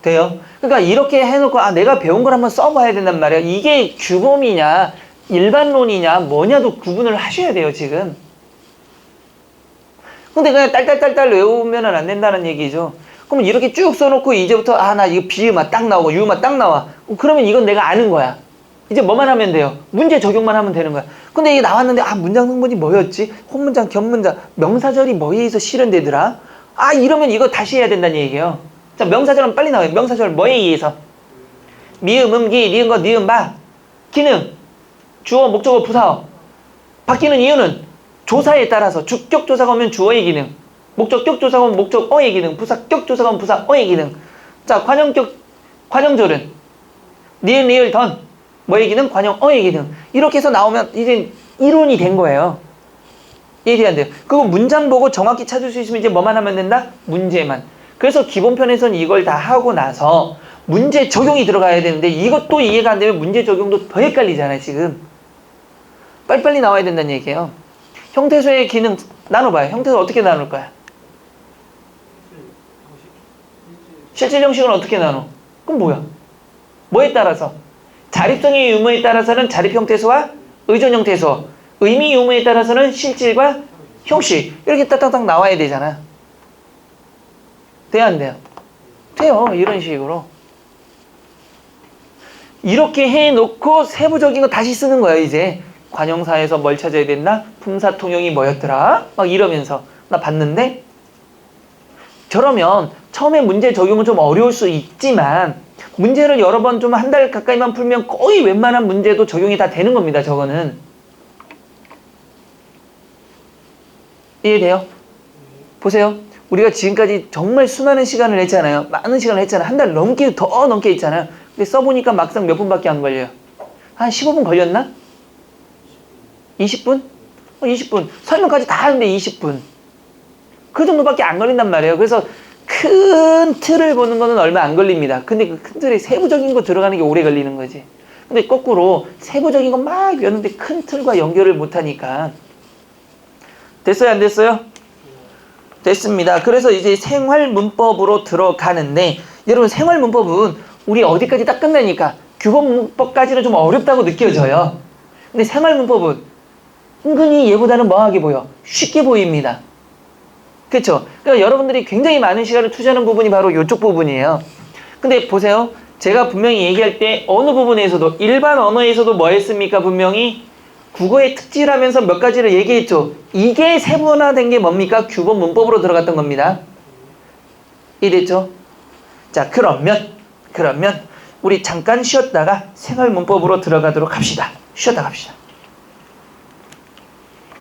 돼요? 그러니까 이렇게 해놓고 내가 배운 걸 한번 써봐야 된단 말이에요. 이게 규범이냐 일반론이냐 뭐냐도 구분을 하셔야 돼요, 지금. 근데 그냥 딸딸딸딸 외우면 안 된다는 얘기죠. 그러면 이렇게 쭉 써놓고 이제부터 나 이거 비유만 딱 나오고 유만 딱 나와. 그러면 이건 내가 아는 거야. 이제 뭐만 하면 돼요? 문제 적용만 하면 되는 거야. 근데 이게 나왔는데 문장 성분이 뭐였지? 혼문장, 겹문장, 명사절이 뭐에 의해서 실현되더라? 이러면 이거 다시 해야 된다는 얘기예요. 자, 명사절은 빨리 나와요. 명사절 뭐에 의해서? 미음, 음기, 니은거, 니은바, 기능, 주어, 목적어, 부사어. 바뀌는 이유는 조사에 따라서 주격 조사가 오면 주어의 기능, 목적격 조사가 오면 목적어의 기능, 부사격 조사가 오면 부사어의 기능. 자, 관형절은 니은, 리을, 던 뭐의 기능? 관형어의 기능. 이렇게 해서 나오면 이제 이론이 된 거예요. 이해돼야 안 돼요? 그거 문장 보고 정확히 찾을 수 있으면 이제 뭐만 하면 된다? 문제만. 그래서 기본편에서는 이걸 다 하고 나서 문제 적용이 들어가야 되는데 이것도 이해가 안 되면 문제 적용도 더 헷갈리잖아요, 지금. 빨리빨리 나와야 된다는 얘기예요. 형태소의 기능 나눠봐요. 형태소 어떻게 나눌 거야? 실질 형식은 어떻게 나눠? 그럼 뭐야? 뭐에 따라서? 자립성의 유무에 따라서는 자립 형태소와 의존 형태소, 의미 유무에 따라서는 실질과 형식. 이렇게 딱딱딱 나와야 되잖아. 돼요, 안 돼요? 돼요. 이런 식으로. 이렇게 해놓고 세부적인 거 다시 쓰는 거예요, 이제. 관형사에서 뭘 찾아야 된다? 품사통용이 뭐였더라? 막 이러면서. 나 봤는데? 저러면 처음에 문제 적용은 좀 어려울 수 있지만 문제를 여러 번 좀 한 달 가까이만 풀면 거의 웬만한 문제도 적용이 다 되는 겁니다, 저거는. 이해돼요? 보세요. 우리가 지금까지 정말 수많은 시간을 했잖아요. 많은 시간을 했잖아요. 한 달 넘게, 더 넘게 했잖아요. 근데 써보니까 막상 몇 분밖에 안 걸려요. 한 15분 걸렸나? 20분? 20분. 설명까지 다 하는데 20분. 그 정도밖에 안 걸린단 말이에요. 그래서 큰 틀을 보는 거는 얼마 안 걸립니다. 근데 그 큰 틀에 세부적인 거 들어가는 게 오래 걸리는 거지. 근데 거꾸로 세부적인 거 막 외웠는데 큰 틀과 연결을 못 하니까. 됐어요, 안 됐어요? 됐습니다. 그래서 이제 생활문법으로 들어가는데, 여러분 생활문법은 우리 어디까지 딱 끝나니까 규범문법까지는 좀 어렵다고 느껴져요. 근데 생활문법은 은근히 얘보다는 뭐하게 보여? 쉽게 보입니다. 그렇죠? 그러니까 여러분들이 굉장히 많은 시간을 투자하는 부분이 바로 이쪽 부분이에요. 근데 보세요. 제가 분명히 얘기할 때 어느 부분에서도, 일반 언어에서도 뭐 했습니까? 분명히 국어의 특질하면서 몇 가지를 얘기했죠. 이게 세분화된 게 뭡니까? 규범 문법으로 들어갔던 겁니다. 이해됐죠? 자, 그러면 우리 잠깐 쉬었다가 생활 문법으로 들어가도록 합시다. 쉬었다 갑시다.